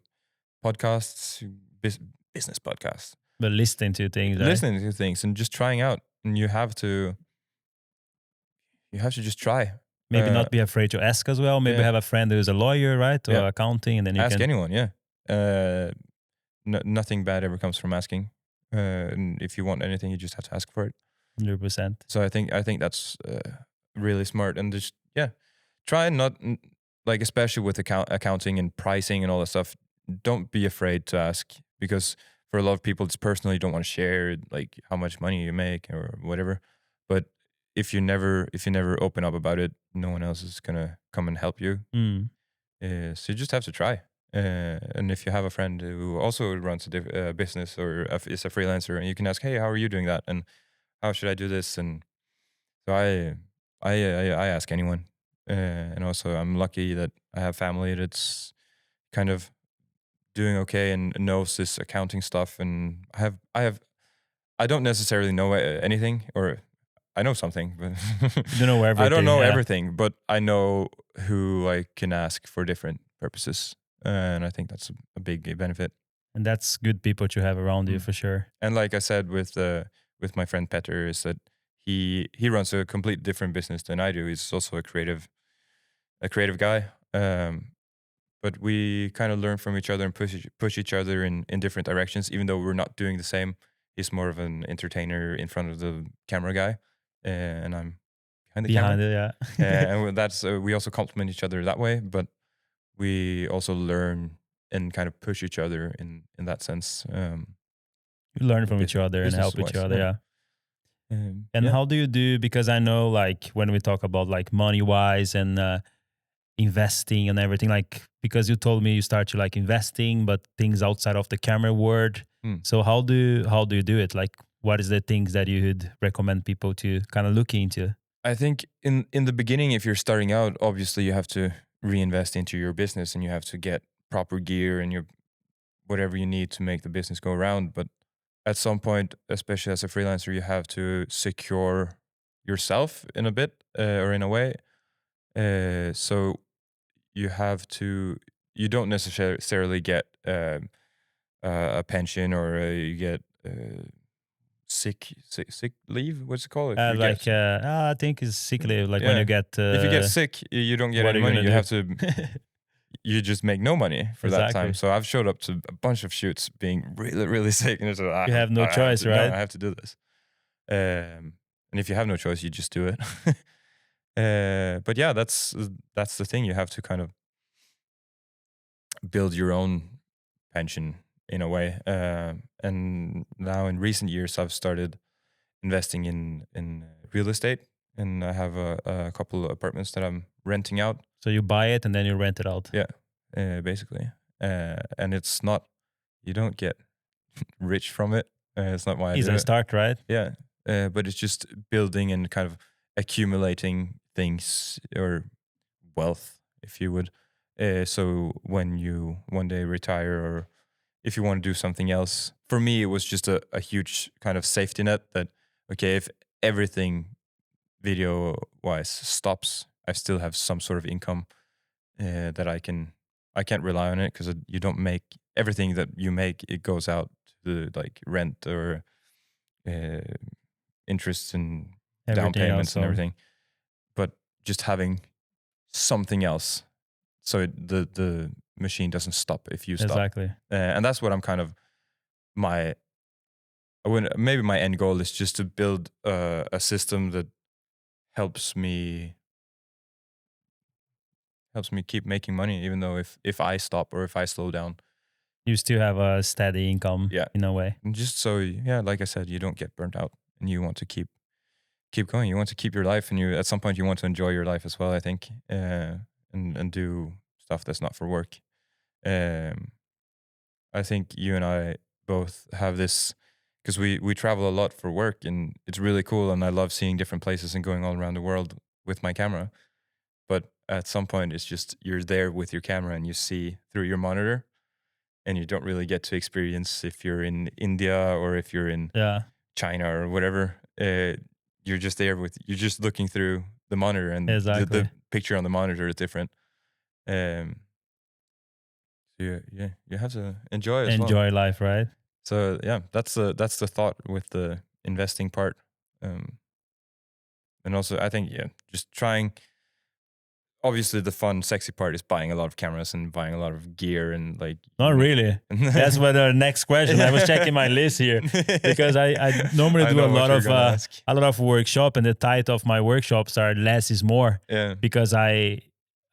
podcasts, business podcasts, But listening to things, right? listening to things and just trying out. And you have to just try. Maybe not be afraid to ask as well. Maybe yeah. have a friend who's a lawyer, right? Or Yeah. accounting, and then you Ask can anyone. Yeah. Nothing bad ever comes from asking. And if you want anything, you just have to ask for it. 100%. So I think that's really smart. And just try and not like, especially with accounting and pricing and all that stuff. Don't be afraid to ask, because for a lot of people, it's personal. You don't want to share like how much money you make or whatever. But if you never open up about it, no one else is gonna come and help you. So you just have to try. And if you have a friend who also runs a business or is a freelancer, and you can ask, hey, how are you doing that? And how should I do this? And so I ask anyone. And also I'm lucky that I have family that's kind of doing okay and knows this accounting stuff. And I don't necessarily know anything, or I know something, but You don't know everything. I don't know yeah. everything, but I know who I can ask for different purposes. And I think that's a big benefit. And that's good people to have around you Mm. for sure. And like I said with my friend Petter, is that he runs a complete different business than I do. He's also a creative guy. But we kind of learn from each other and push each other in different directions, even though we're not doing the same. He's more of an entertainer in front of the camera guy, and I'm behind the camera. Behind it, yeah. And that's we also complement each other that way, but we also learn and kind of push each other in that sense. You learn from each other and help each business-wise, other, yeah. And yeah. how do you do, because I know like when we talk about like money wise and investing and everything, like because you told me you start to like investing but things outside of the camera world. So how do you do it? Like what is the things that you would recommend people to kind of look into? I think in the beginning, if you're starting out, obviously you have to reinvest into your business and you have to get proper gear and your whatever you need to make the business go around. But at some point, especially as a freelancer, you have to secure yourself in a bit or in a way. So you have to. You don't necessarily get a pension or you get sick leave. What's it called? If you Like get, I think it's sick leave. Like when yeah. you get If you get sick, you don't get what any are you money. gonna You do? have to. You just make no money for that time. Exactly. So I've showed up to a bunch of shoots being really, really sick, and it's like, You have no choice, no, right? I have to do this. And if you have no choice, you just do it. But yeah, that's the thing. You have to kind of build your own pension in a way. And now in recent years, I've started investing in real estate, and I have a couple of apartments that I'm renting out. So you buy it and then you rent it out. Yeah, basically. And it's not, you don't get rich from it. It's not why I It's do a it. start, right? Yeah. But it's just building and kind of accumulating things or wealth, if you would. So when you one day retire or if you want to do something else, for me, it was just a huge kind of safety net that, okay, if everything video wise stops, I still have some sort of income that I can't rely on it, because you don't make everything that you make. It goes out to like rent or interest and down Everything payments else, and so everything. But just having something else, so the machine doesn't stop if you stop. exactly. And that's what I'm kind of maybe my end goal is just to build a system that helps me keep making money, even though if I stop or if I slow down. You still have a steady income, Yeah. in a way. And just so, yeah, like I said, you don't get burnt out, and you want to keep going. You want to keep your life, and you at some point you want to enjoy your life as well, I think, and do stuff that's not for work. I think you and I both have this, because we travel a lot for work, and it's really cool, and I love seeing different places and going all around the world with my camera. But at some point, it's just you're there with your camera and you see through your monitor, and you don't really get to experience if you're in India or if you're in Yeah, China or whatever. You're just there you're just looking through the monitor, and exactly. the picture on the monitor is different. So you have to enjoy as well. Enjoy life, right? So yeah, that's the thought with the investing part, and also I think just trying. Obviously, the fun, sexy part is buying a lot of cameras and buying a lot of gear and like. Not really. That's what the next question. I was checking my list here because I normally do a lot of workshop, and the title of my workshops are less is more. Yeah. Because I'm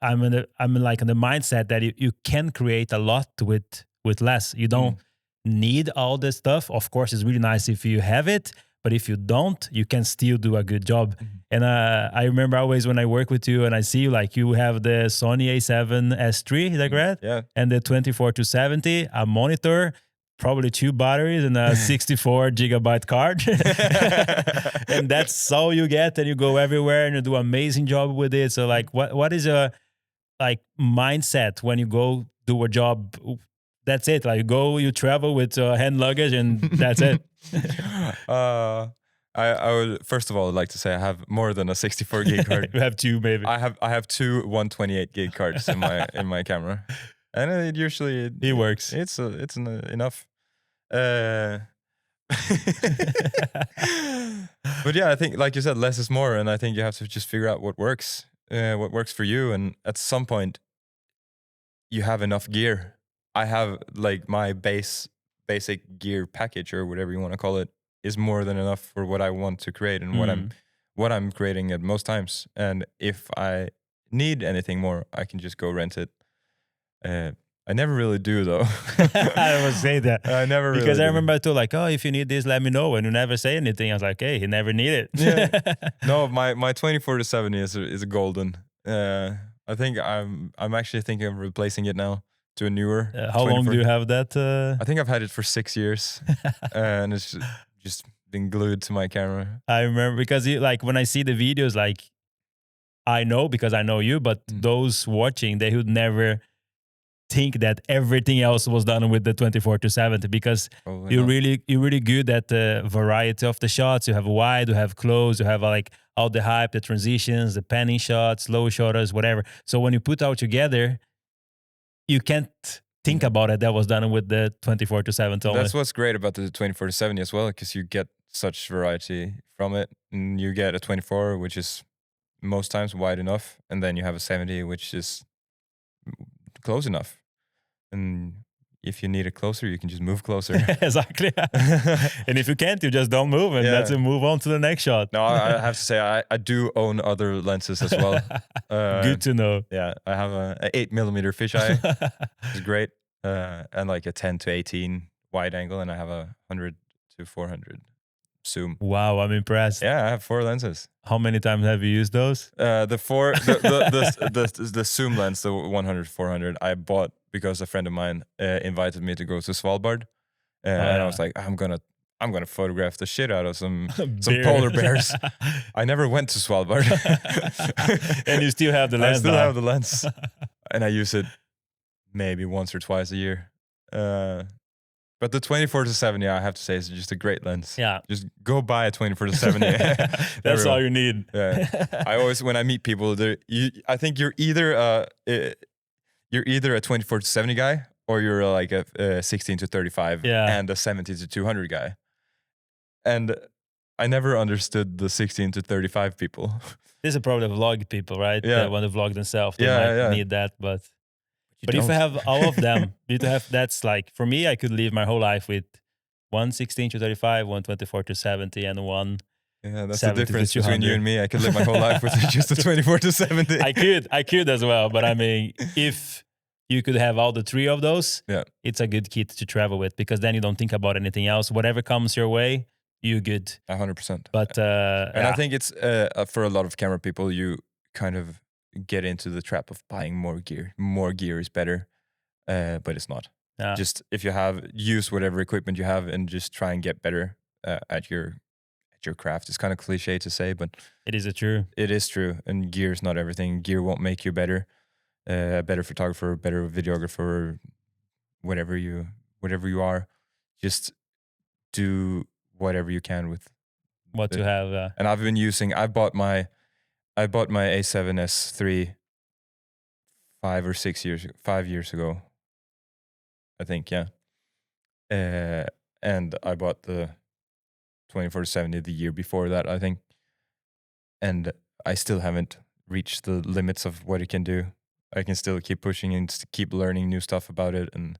like in the mindset that you can create a lot with less. You don't need all this stuff. Of course, it's really nice if you have it, but if you don't, you can still do a good job. And I remember always when I work with you and I see you, like you have the Sony A7S III, is that correct? Yeah. And the 24-70, a monitor, probably 2 batteries and a 64 gigabyte card. And that's all you get, and you go everywhere and you do an amazing job with it. So like what is a like mindset when you go do a job? That's it. Like you travel with hand luggage and that's it. I would first of all like to say I have more than a 64 gig card. You have 2 maybe. I have 2 128 gig cards in my camera, and it usually It works. It's enough. But yeah, I think like you said, less is more, and I think you have to just figure out what works for you, and at some point you have enough gear. I have like my basic gear package, or whatever you want to call it, is more than enough for what I want to create and what I'm creating at most times. And if I need anything more, I can just go rent it. I never really do though. I would say that. I never because really I remember too, like, oh, if you need this, let me know. And you never say anything. I was like, hey, he never need it. Yeah. No, my 24-70 is a golden. I think I'm actually thinking of replacing it now to a newer. How long do you have that? I think I've had it for 6 years, and it's just been glued to my camera. I remember because like when I see the videos, like I know because I know you, but those watching, they would never think that everything else was done with the 24-70, because you're really good at the variety of the shots. You have wide, you have close, you have like all the hype, the transitions, the panning shots, low shutters, whatever. So when you put all together, you can't think about it. That was done with the 24-70 only. That's what's great about the 24-70 as well, because you get such variety from it. And you get a 24, which is most times wide enough, and then you have a 70, which is close enough. And if you need it closer, you can just move closer. Exactly. And if you can't, you just don't move, and that's it. Move on to the next shot. No, I have to say I do own other lenses as well. Good to know. Yeah, I have a 8mm fisheye, which is great, and like a 10-18 wide angle, and I have a 100-400 zoom. Wow, I'm impressed. Yeah, I have 4 lenses. How many times have you used those? The zoom lens, the 100-400, I bought because a friend of mine invited me to go to Svalbard, and I was like, I'm gonna photograph the shit out of some polar bears. I never went to Svalbard. And you still have the lens. I still have the lens, and I use it maybe once or twice a year. But the 24-70, I have to say, is just a great lens. Yeah. Just go buy a 24-70. That's all you need. Yeah. I always, when I meet people, I think you're either you're either a 24-70 guy or you're like a 16-35 Yeah. and a 70-200 guy. And I never understood the 16-35 people. This is probably the vlog people, right? Yeah. That want to vlog themselves, they Yeah, might yeah. need that. But if don't. you have all of them, that's like, for me, I could live my whole life with one 16-35, one 24-70, and one. Yeah, that's the 70 to difference between 200. you and me. I could live my whole life with just a 24-70. I could as well, but I mean, if you could have all the three of those, Yeah. it's a good kit to travel with, because then you don't think about anything else. Whatever comes your way, you're good. 100%. But and I think it's for a lot of camera people, you kind of get into the trap of buying more gear. More gear is better, but it's not. Yeah. Just if you use whatever equipment you have and just try and get better at your craft. It's kind of cliche to say, but it is true. It is true. And gear is not everything. Gear won't make you better. A better photographer, better videographer, whatever you are. Just do whatever you can with what you have. And I've been using. I bought my A7S III 5 years ago, I think. Yeah. And I bought the 24-70 the year before that, I think. And I still haven't reached the limits of what it can do. I can still keep pushing and keep learning new stuff about it, and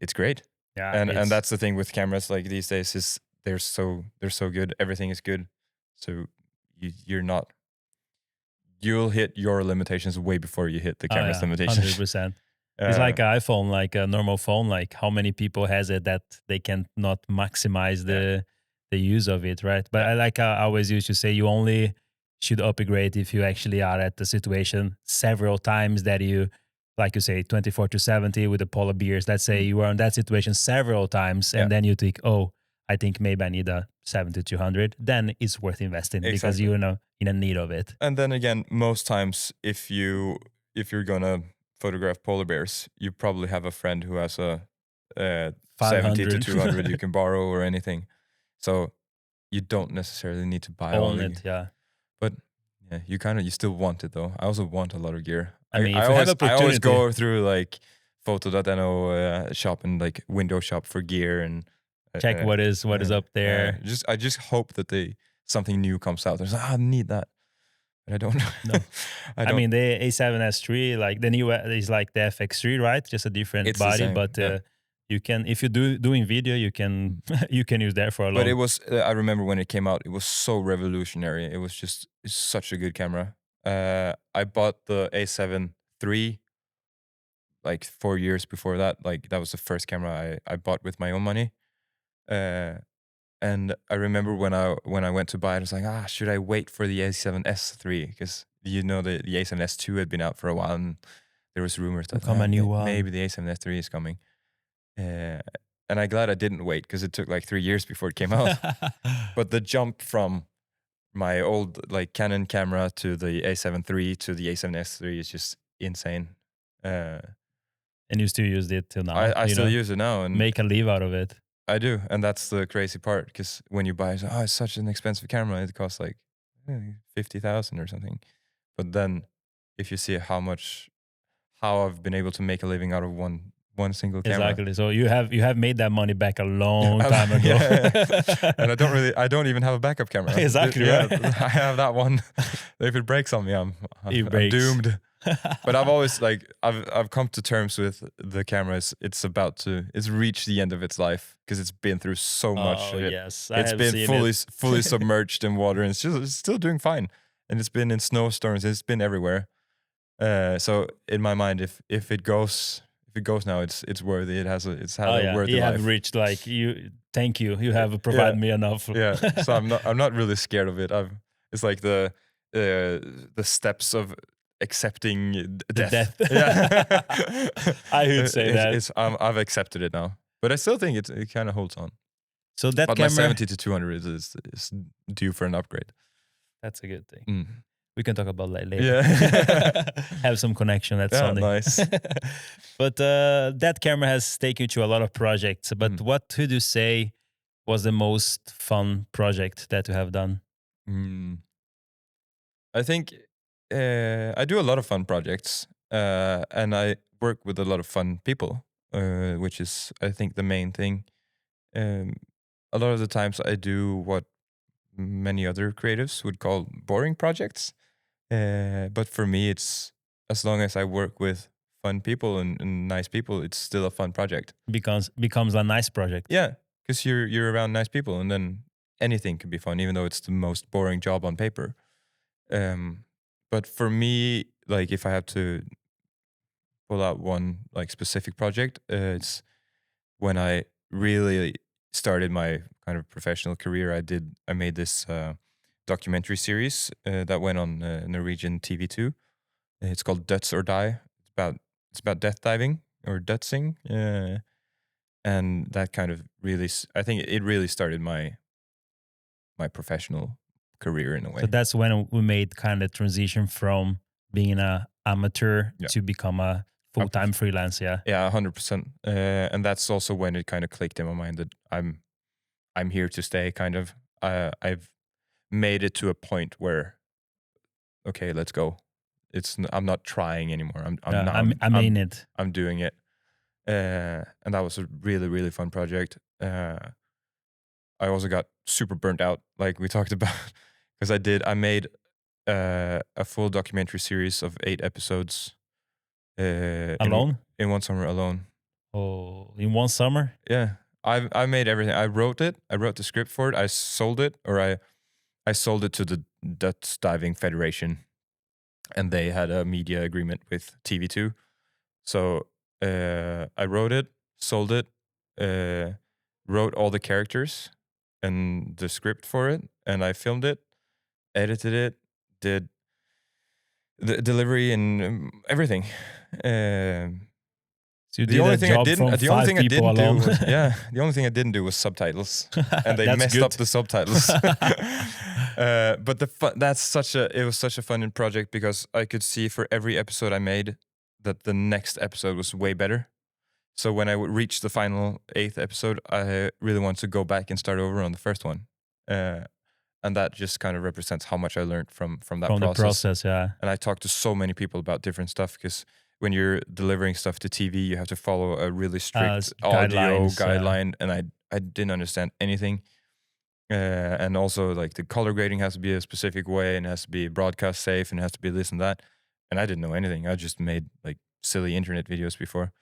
it's great. Yeah, and that's the thing with cameras like these days, is they're so good. Everything is good. So you'll hit your limitations way before you hit the camera's limitations. 100%. It's like an iPhone, like a normal phone. Like how many people has it that they can not maximize the use of it, right? But I always used to say, you only should upgrade if you actually are at the situation several times that you, like you say, 24-70 with the polar bears. Let's say you were in that situation several times, and then you think, oh, I think maybe I need a 70-200. Then it's worth investing because you're in a need of it. And then again, most times if you're gonna photograph polar bears, you probably have a friend who has a 70-200 you can borrow or anything. So you don't necessarily need to buy all it. Yeah. But yeah, you still want it though. I also want a lot of gear. I mean, I always go through like photo.no shop and like window shop for gear and check what is up there. I just hope that something new comes out. There's I need that. But I don't know. No. I mean, the A7S III, like the new is like the FX3, right? Just a different body, but you can, if you're doing video, you can use that for a long. But it was, I remember when it came out, it was so revolutionary. It was just such a good camera. I bought the A7 III like 4 years before that. Like that was the first camera I bought with my own money. And I remember when I went to buy it, I was like, should I wait for the A7S III? Because the A7S II had been out for a while, and there was rumors that a new one. Maybe the A7S III is coming. And I'm glad I didn't wait, because it took like 3 years before it came out. But the jump from my old like Canon camera to the A7 III to the A7S III is just insane. And you still use it till now? I still use it now and make a live out of it. I do, and that's the crazy part, because when you buy it, it's such an expensive camera. It costs like 50,000 or something. But then, if you see how I've been able to make a living out of one single camera. Exactly. So you have made that money back a long time ago. Yeah. And I don't even have a backup camera. Exactly. Right? I have that one. If it breaks on me, I'm doomed. But I've always I've come to terms with the camera. It's reached the end of its life, because it's been through so much. Yes, it's been fully submerged in water, and it's still doing fine. And it's been in snowstorms. It's been everywhere. So in my mind, if it goes now, it's worthy. It's had a worthy life. You have reached thank you. You have provided me enough. Yeah. So I'm not really scared of it. It's like the steps of accepting death. Yeah. I would say that. I've accepted it now, but I still think it kind of holds on. So that but camera, my 70-200 is due for an upgrade. That's a good thing. We can talk about that later. Yeah. Have some connection at Sony. Nice. But that camera has taken you to a lot of projects. But what would you say was the most fun project that you have done? I think I do a lot of fun projects. and I work with a lot of fun people, which is, I think, the main thing. A lot of the times I do what many other creatives would call boring projects, but for me, it's as long as I work with fun people and nice people, it's still a fun project. Becomes a nice project. Yeah, because you're around nice people, and then anything can be fun, even though it's the most boring job on paper. But for me, like if I have to pull out one like specific project, it's when I really started my kind of professional career. I made this documentary series that went on Norwegian TV2. It's called Døds or Die. It's about death diving or dutzing, and that kind of really, I think it really started my professional career in a way. So that's when we made kind of transition from being a amateur to become a full-time freelance. Yeah. Yeah, 100%. And that's also when it kind of clicked in my mind that I'm here to stay. Kind of, I've made it to a point where, okay, let's go. I'm not trying anymore. I'm doing it. And that was a really, really fun project. I also got super burnt out, like we talked about, because I made a full documentary series of 8 episodes. Alone? In one summer alone. Oh, in one summer? Yeah. I made everything. I wrote it. I wrote the script for it. I sold it, or I sold it to the Døds Diving Federation, and they had a media agreement with TV2. So I wrote it, sold it, wrote all the characters and the script for it, and I filmed it, edited it, did the delivery and everything. So you did the only thing I didn't do was subtitles, and they messed good. up the subtitles. But it was such a fun project because I could see for every episode I made that the next episode was way better. So when I would reach the final 8th episode, I really want to go back and start over on the first one. And that just kind of represents how much I learned from that process. The process, yeah. And I talked to so many people about different stuff, because when you're delivering stuff to TV, you have to follow a really strict audio guideline, and I didn't understand anything. And also, like, the color grading has to be a specific way, and it has to be broadcast safe, and it has to be this and that. And I didn't know anything. I just made like silly internet videos before.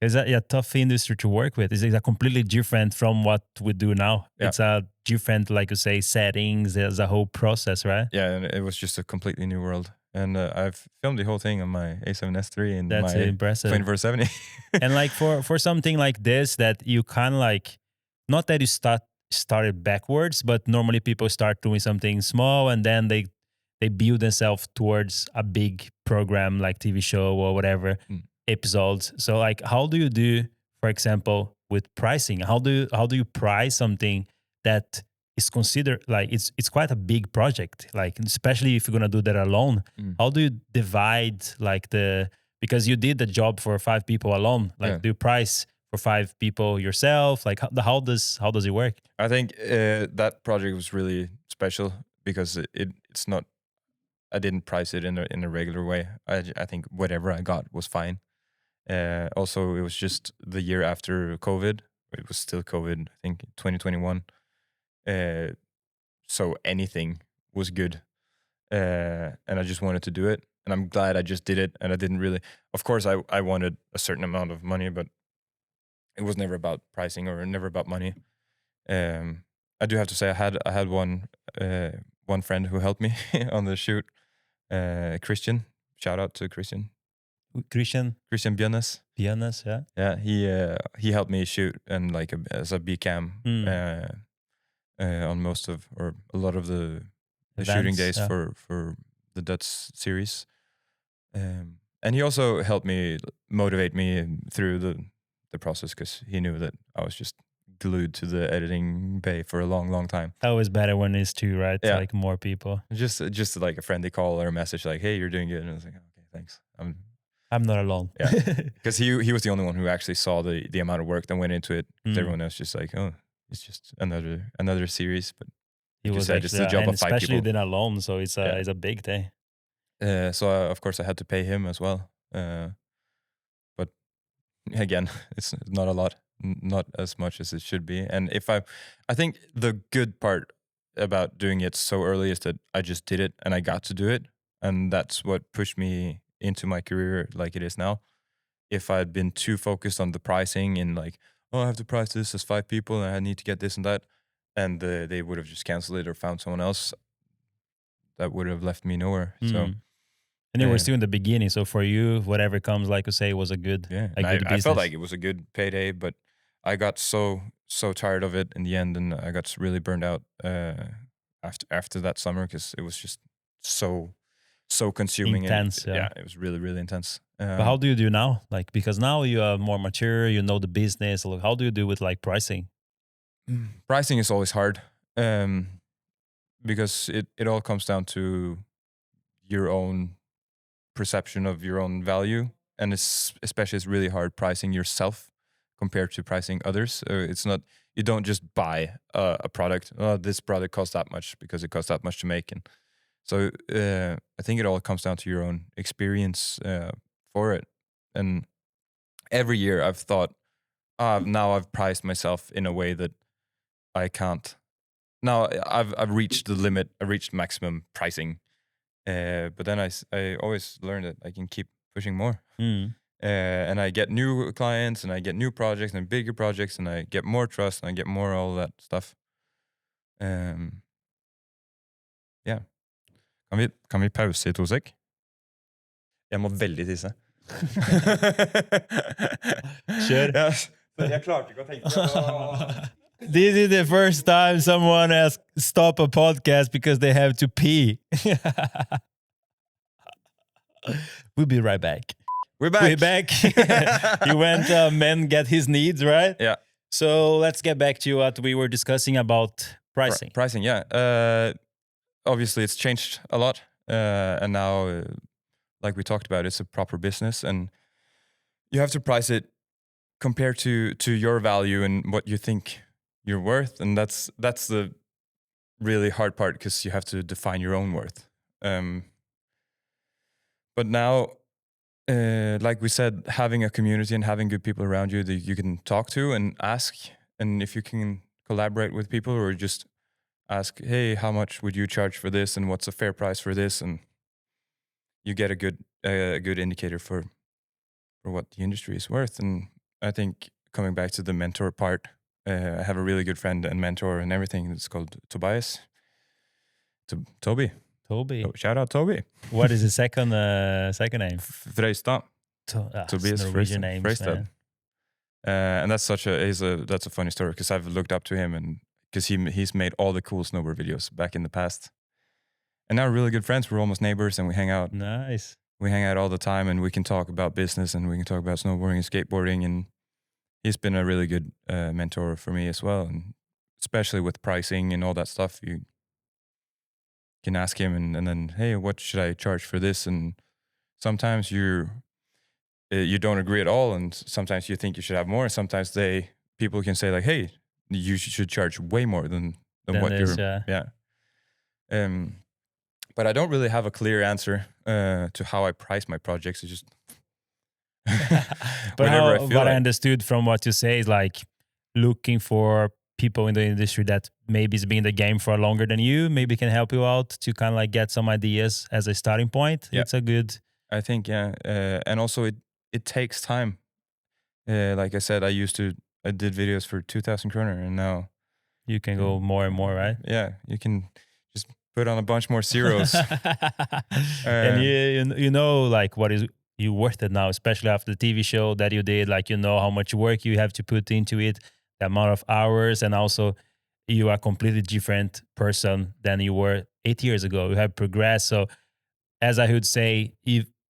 It's a tough industry to work with. It's a completely different from what we do now. Yeah. It's a different, like you say, settings. There's a whole process, right? Yeah, and it was just a completely new world. And I've filmed the whole thing on my A7S III and that's my impressive 2470. And like for something like this, that you kind of like, not that you started backwards, but normally people start doing something small and then they build themselves towards a big program like TV show or whatever. Episodes. So like, how do you do, for example, with pricing? How do you price something that is considered like it's quite a big project, like especially if you're gonna do that alone? How do you divide like because you did the job for 5 people alone, like do you price for 5 people yourself? Like how does it work? I think that project was really special because it's not, I didn't price it in a regular way. I think whatever I got was fine. Also, it was just the year after COVID. It was still COVID, I think, 2021. So anything was good. And I just wanted to do it. And I'm glad I just did it. And I didn't really, of course, I wanted a certain amount of money, but it was never about pricing or never about money. I do have to say I had one friend who helped me on the shoot, Christian. Shout out to Christian Bjørnes. Yeah. Yeah, he helped me shoot and like as a B cam on most of, or a lot of the shooting days for the Døds series. And he also helped me motivate me through the process, because he knew that I was just glued to the editing bay for a long time. Always better when it's 2, right? Yeah. Like more people. Just like a friendly call or a message like, hey, you're doing good. And I was like, okay, thanks. I'm not alone. Yeah, because he was the only one who actually saw the amount of work that went into it. Everyone else just like, oh, it's just another series. But he was said, it's the job of 5 people. Especially then alone, so it's a big thing. So of course I had to pay him as well. But again, it's not a lot, not as much as it should be. And I think the good part about doing it so early is that I just did it and I got to do it, and that's what pushed me into my career like it is now. If I'd been too focused on the pricing and like, oh, I have to price this as 5 people and I need to get this and that, and they would have just canceled it or found someone else, that would have left me nowhere. So. And you were still in the beginning, so for you, whatever comes, like you say, was a good, good I business. felt like it was a good payday, but I got so tired of it in the end, and I got really burned out after that summer because it was just so consuming. Intense, and yeah. It was really intense. But how do you do now? Like, because now you are more mature, you know the business. Like, how do you do with like pricing? Pricing is always hard, because it all comes down to your own perception of your own value, and especially it's really hard pricing yourself compared to pricing others. It's not, you don't just buy a product. Oh, this product costs that much because it costs that much to make, and so I think it all comes down to your own experience for it. And every year I've thought, now I've priced myself in a way that I can't. Now I've reached the limit. I reached maximum pricing. But then I always learn that I can keep pushing more. And I get new clients and I get new projects and bigger projects and I get more trust and I get more all that stuff. Yeah. Kan vi pause i 2 sek? Jeg må veldig tisse. Kjør. Ja, jeg klarte ikke å tenke. This is the first time someone has stopped a podcast because they have to pee. We'll be right back. We're back. We're back. You went men get his needs, right? Yeah. So let's get back to what we were discussing about pricing. Pricing, yeah. Obviously, it's changed a lot. And now, like we talked about, it's a proper business. And you have to price it compared to your value and what you think you're worth. And that's the really hard part because you have to define your own worth. But now, like we said, having a community and having good people around you that you can talk to and ask, and if you can collaborate with people or just ask, hey, how much would you charge for this and what's a fair price for this, and you get a good indicator for what the industry is worth. And I think coming back to the mentor part, I have a really good friend and mentor and everything. It's called Tobias. Toby. Oh, shout out Toby. What is his second name? Freistad. Tobias Norwegian names, Freistad. And that's that's a funny story because I've looked up to him and because he's made all the cool snowboard videos back in the past. And now we're really good friends. We're almost neighbors and we hang out. Nice. We hang out all the time and we can talk about business and we can talk about snowboarding and skateboarding. And he's been a really good mentor for me as well. And especially with pricing and all that stuff, you can ask him and then, hey, what should I charge for this? And sometimes you don't agree at all. And sometimes you think you should have more. Sometimes people can say like, hey, you should charge way more than what you're. Yeah. But I don't really have a clear answer to how I price my projects. It's just but I understood from what you say is like looking for people in the industry that maybe has been in the game for longer than you, maybe can help you out to kind of like get some ideas as a starting point. Yeah. It's a good. I think, yeah. And also it takes time. Like I said, I did videos for 2,000 kroner and now you can go more and more, right? Yeah, you can just put on a bunch more zeros. And you know, like what is you worth it now, especially after the TV show that you did, like, you know how much work you have to put into it, the amount of hours, and also you are a completely different person than you were 8 years ago. You have progressed. So as I would say,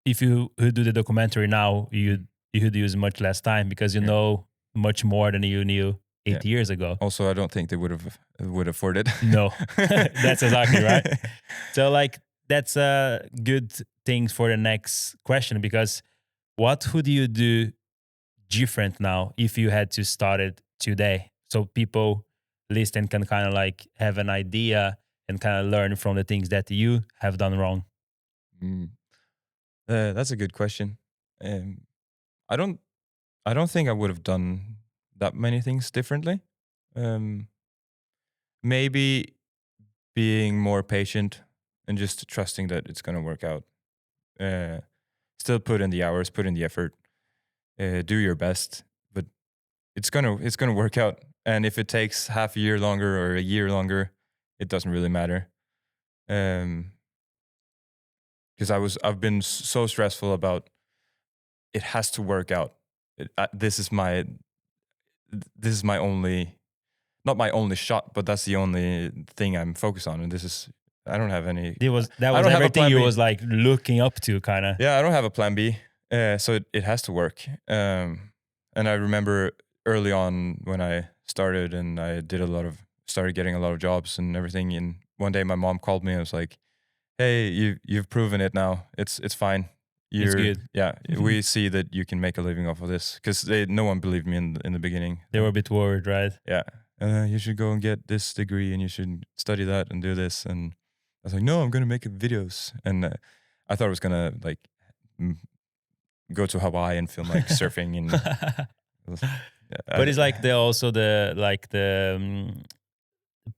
if you would do the documentary now, you would use much less time because you know much more than you knew 8 years ago. Also, I don't think they would afford it. No, that's exactly right. So like, that's a good thing for the next question, because what would you do different now if you had to start it today? So people listen can kind of like have an idea and kind of learn from the things that you have done wrong. Mm. That's a good question. Um, I don't. I don't think I would have done that many things differently. Um, Maybe being more patient and just trusting that it's going to work out. Uh, Still put in the hours, put in the effort, do your best, but it's gonna work out. And if it takes half a year longer or a year longer, it doesn't really matter. Um, because I've been so stressful about it has to work out. This is my only, not my only shot, but that's the only thing I'm focused on. And this is, I don't have any. That I was don't have a everything plan you B. was like looking up to, kind of. Yeah, I don't have a plan B. So it has to work. And I remember early on when I started and I started getting a lot of jobs and everything. And one day my mom called me and was like, "Hey, you've proven it now. It's fine. It's good. Yeah. We see that you can make a living off of this." Because no one believed me in the beginning. They were a bit worried, right? Yeah. You should go and get this degree and you should study that and do this. And I was like, "No, I'm gonna make videos." And I thought I was gonna like go to Hawaii and film like surfing and. But it's like the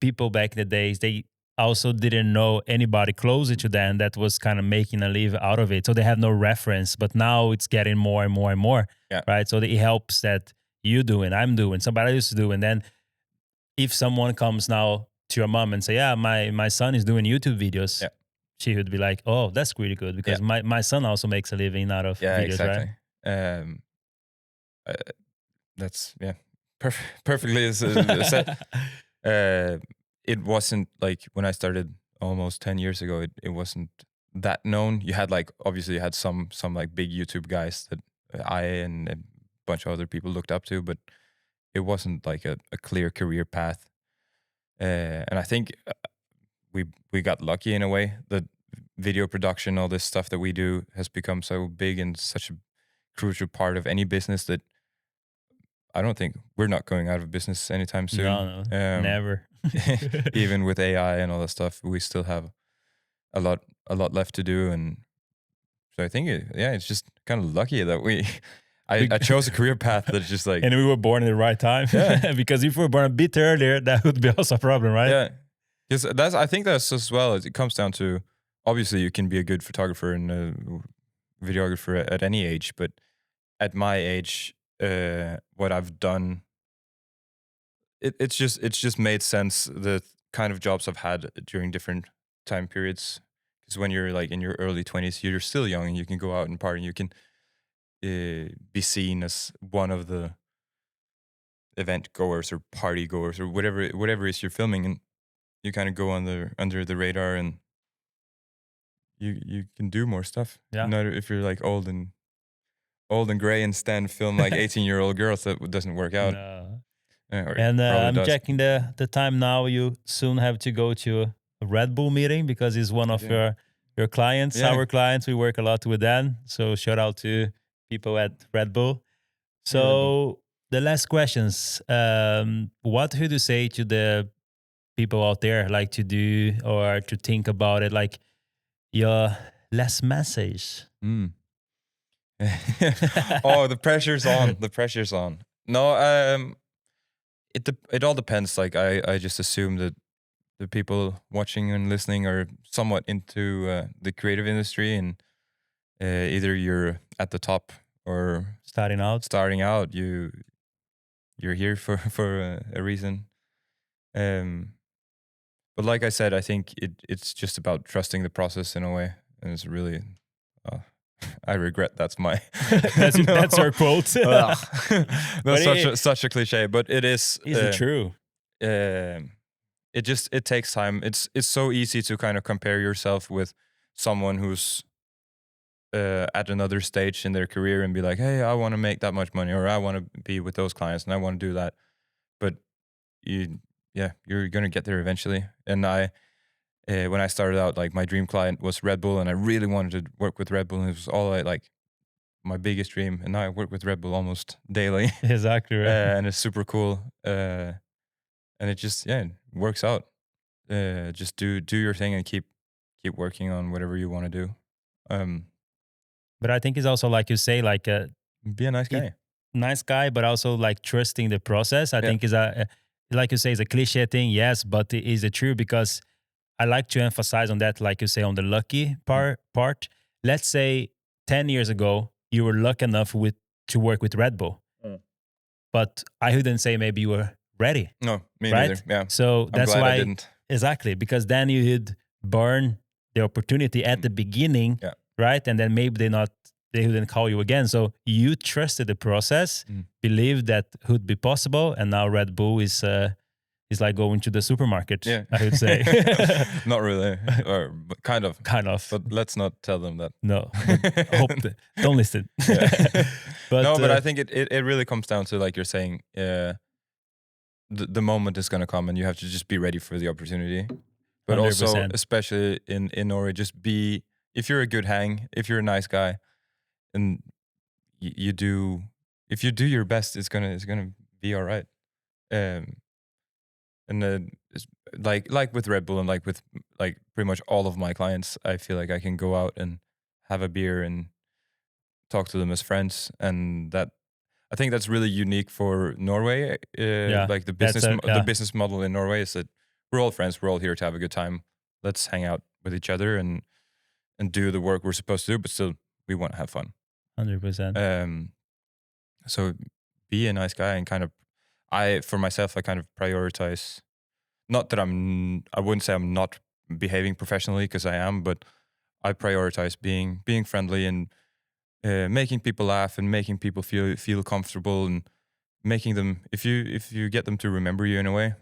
people back in the days, they also didn't know anybody closer to them that was kind of making a live out of it, so they have no reference. But now it's getting more and more and more, Yeah. right? So it helps that you doing, I'm doing, somebody used to do. And then if someone comes now to your mom and say, "Yeah, my son is doing YouTube videos," Yeah. she would be like, "Oh, that's really good, because Yeah. my son also makes a living out of Yeah, videos," exactly. right? Uh, that's perfectly said. It wasn't like when I started almost 10 years ago. It wasn't that known. You had like, obviously you had some like big YouTube guys that I and a bunch of other people looked up to, but it wasn't like a clear career path. And I think we got lucky in a way that video production, all this stuff that we do, has become so big and such a crucial part of any business that I don't think we're not going out of business anytime soon. No, never. Even with AI and all that stuff, we still have a lot left to do. And so I think it's just kind of lucky that I chose a career path that's just like, and we were born at the right time. Yeah. Because if we were born a bit earlier, that would be also a problem, right? yeah, because I think that's as well. It comes down to, obviously you can be a good photographer and a videographer at any age, but at my age, what I've done, it's just made sense, the kind of jobs I've had during different time periods. Because when you're like in your early 20s, you're still young and you can go out and party. You can be seen as one of the event goers or party goers or whatever it is you're filming, and you kind of go under the radar, and you can do more stuff. Yeah. Not if you're like old and gray and stand film like 18-year-old girls, that doesn't work out. No. Or it And probably I'm does. checking the time now. You soon have to go to a Red Bull meeting, because it's one of do. your clients, Yeah. our clients. We work a lot with them. So shout out to people at Red Bull. So the last questions. What would you say to the people out there, like to do or to think about it, like your last message? Oh, the pressure's on. The pressure's on. No, it all depends. Like I just assume that the people watching and listening are somewhat into the creative industry, and either you're at the top or Starting out. You're here for a reason. But like I said, I think it's just about trusting the process in a way, and it's really. I regret that's my that's our quote. That's such a cliche, but it is. Is it true? It takes time. It's so easy to kind of compare yourself with someone who's at another stage in their career and be like, "Hey, I want to make that much money, or I want to be with those clients, and I want to do that." But you're gonna get there eventually. And when I started out, like my dream client was Red Bull, and I really wanted to work with Red Bull, and it was all like my biggest dream. And now I work with Red Bull almost daily. Exactly right. And it's super cool. And it just it works out. Just do your thing and keep working on whatever you want to do. But I think it's also like you say, like Be a nice guy. nice guy, but also like trusting the process. I think is like you say, is a cliche thing, yes, but it is the truth because I like to emphasize on that, like you say, on the lucky part. Let's say 10 years ago, you were lucky enough to work with Red Bull, but I wouldn't say maybe you were ready. No, me right? neither. Yeah. So I'm that's glad why I didn't. exactly, because then you would burn the opportunity at the beginning, Yeah. right? And then maybe they wouldn't call you again. So you trusted the process, believed that would be possible, and now Red Bull is like going to the supermarket. Yeah. I would say. Not really, or kind of. Kind of. But let's not tell them that. No, but don't listen. But no, but I think it really comes down to, like you're saying, the moment is going to come and you have to just be ready for the opportunity. But 100%. also, especially in Norway, just be, if you're a good hang, if you're a nice guy, and if you do your best, it's gonna be all right. And like with Red Bull and like with like pretty much all of my clients, I feel like I can go out and have a beer and talk to them as friends, and that I think that's really unique for Norway. Like the business model in Norway is that we're all friends, we're all here to have a good time. Let's hang out with each other and do the work we're supposed to do, but still we want to have fun. 100%. So be a nice guy and kind of, for myself, I kind of prioritize, not that I wouldn't say I'm not behaving professionally, because I am, but I prioritize being friendly and making people laugh and making people feel comfortable and making them, if you get them to remember you in a way,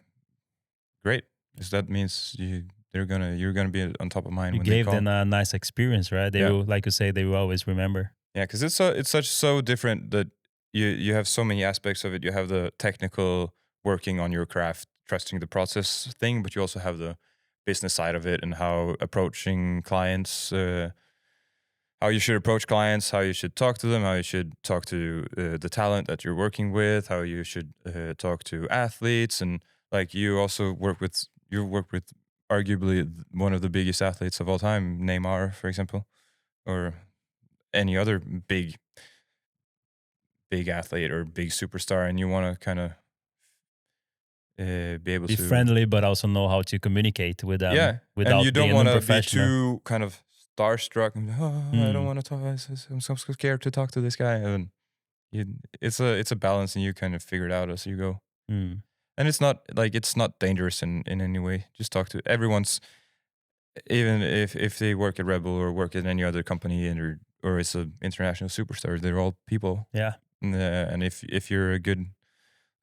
great, because that means you're gonna be on top of mind. You when gave they call. them a nice experience, right? They will, like you say, they will always remember. Yeah, because it's so different that you have so many aspects of it. You have the technical working on your craft, trusting the process thing, but you also have the business side of it and how approaching clients, how you should approach clients, how you should talk to them, how you should talk to the talent that you're working with, how you should talk to athletes, and like you also work with arguably one of the biggest athletes of all time, Neymar, for example, or any other big athlete or big superstar, and you want to kind of be able be to friendly, but also know how to communicate with them. Yeah, without and you don't being want to be unprofessional. too kind of starstruck. And, I don't want to talk. I'm so scared to talk to this guy. And it's a balance, and you kind of figure it out as you go. And it's not dangerous in any way. Just talk to everyone's. Even if they work at Red Bull or work at any other company, or it's an international superstar, they're all people. Yeah. And if you're a good,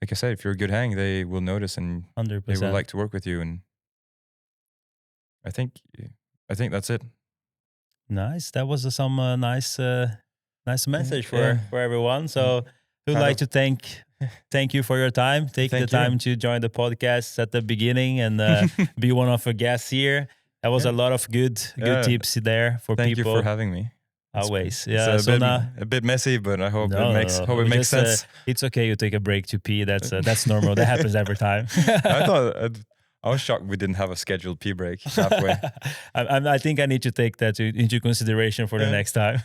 like I said, if you're a good hang, they will notice and 100%. they will like to work with you. And I think that's it. Nice. That was some nice message for everyone. So we'd like to thank you for your time. Taking the time to join the podcast at the beginning and be one of our guests here. That was a lot of good tips there for people. Thank you for having me. Always. It's a bit messy, but I hope it makes sense. It's okay. You take a break to pee. That's normal. That happens every time. I was shocked we didn't have a scheduled pee break halfway. I think I need to take that into consideration for the next time.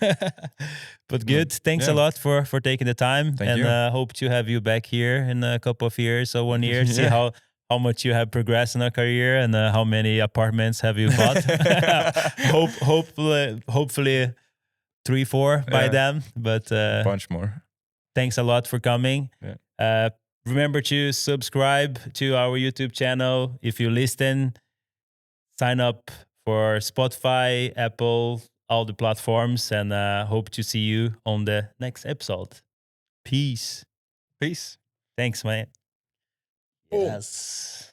But good. Thanks a lot for taking the time. Thank you. Hope to have you back here in a couple of years or 1 year. See how much you have progressed in a career and how many apartments have you bought. Hopefully 3, 4 by then. But a bunch more. Thanks a lot for coming. Yeah. Remember to subscribe to our YouTube channel. If you listen, sign up for Spotify, Apple, all the platforms, and hope to see you on the next episode. Peace. Peace. Thanks, man. Yes.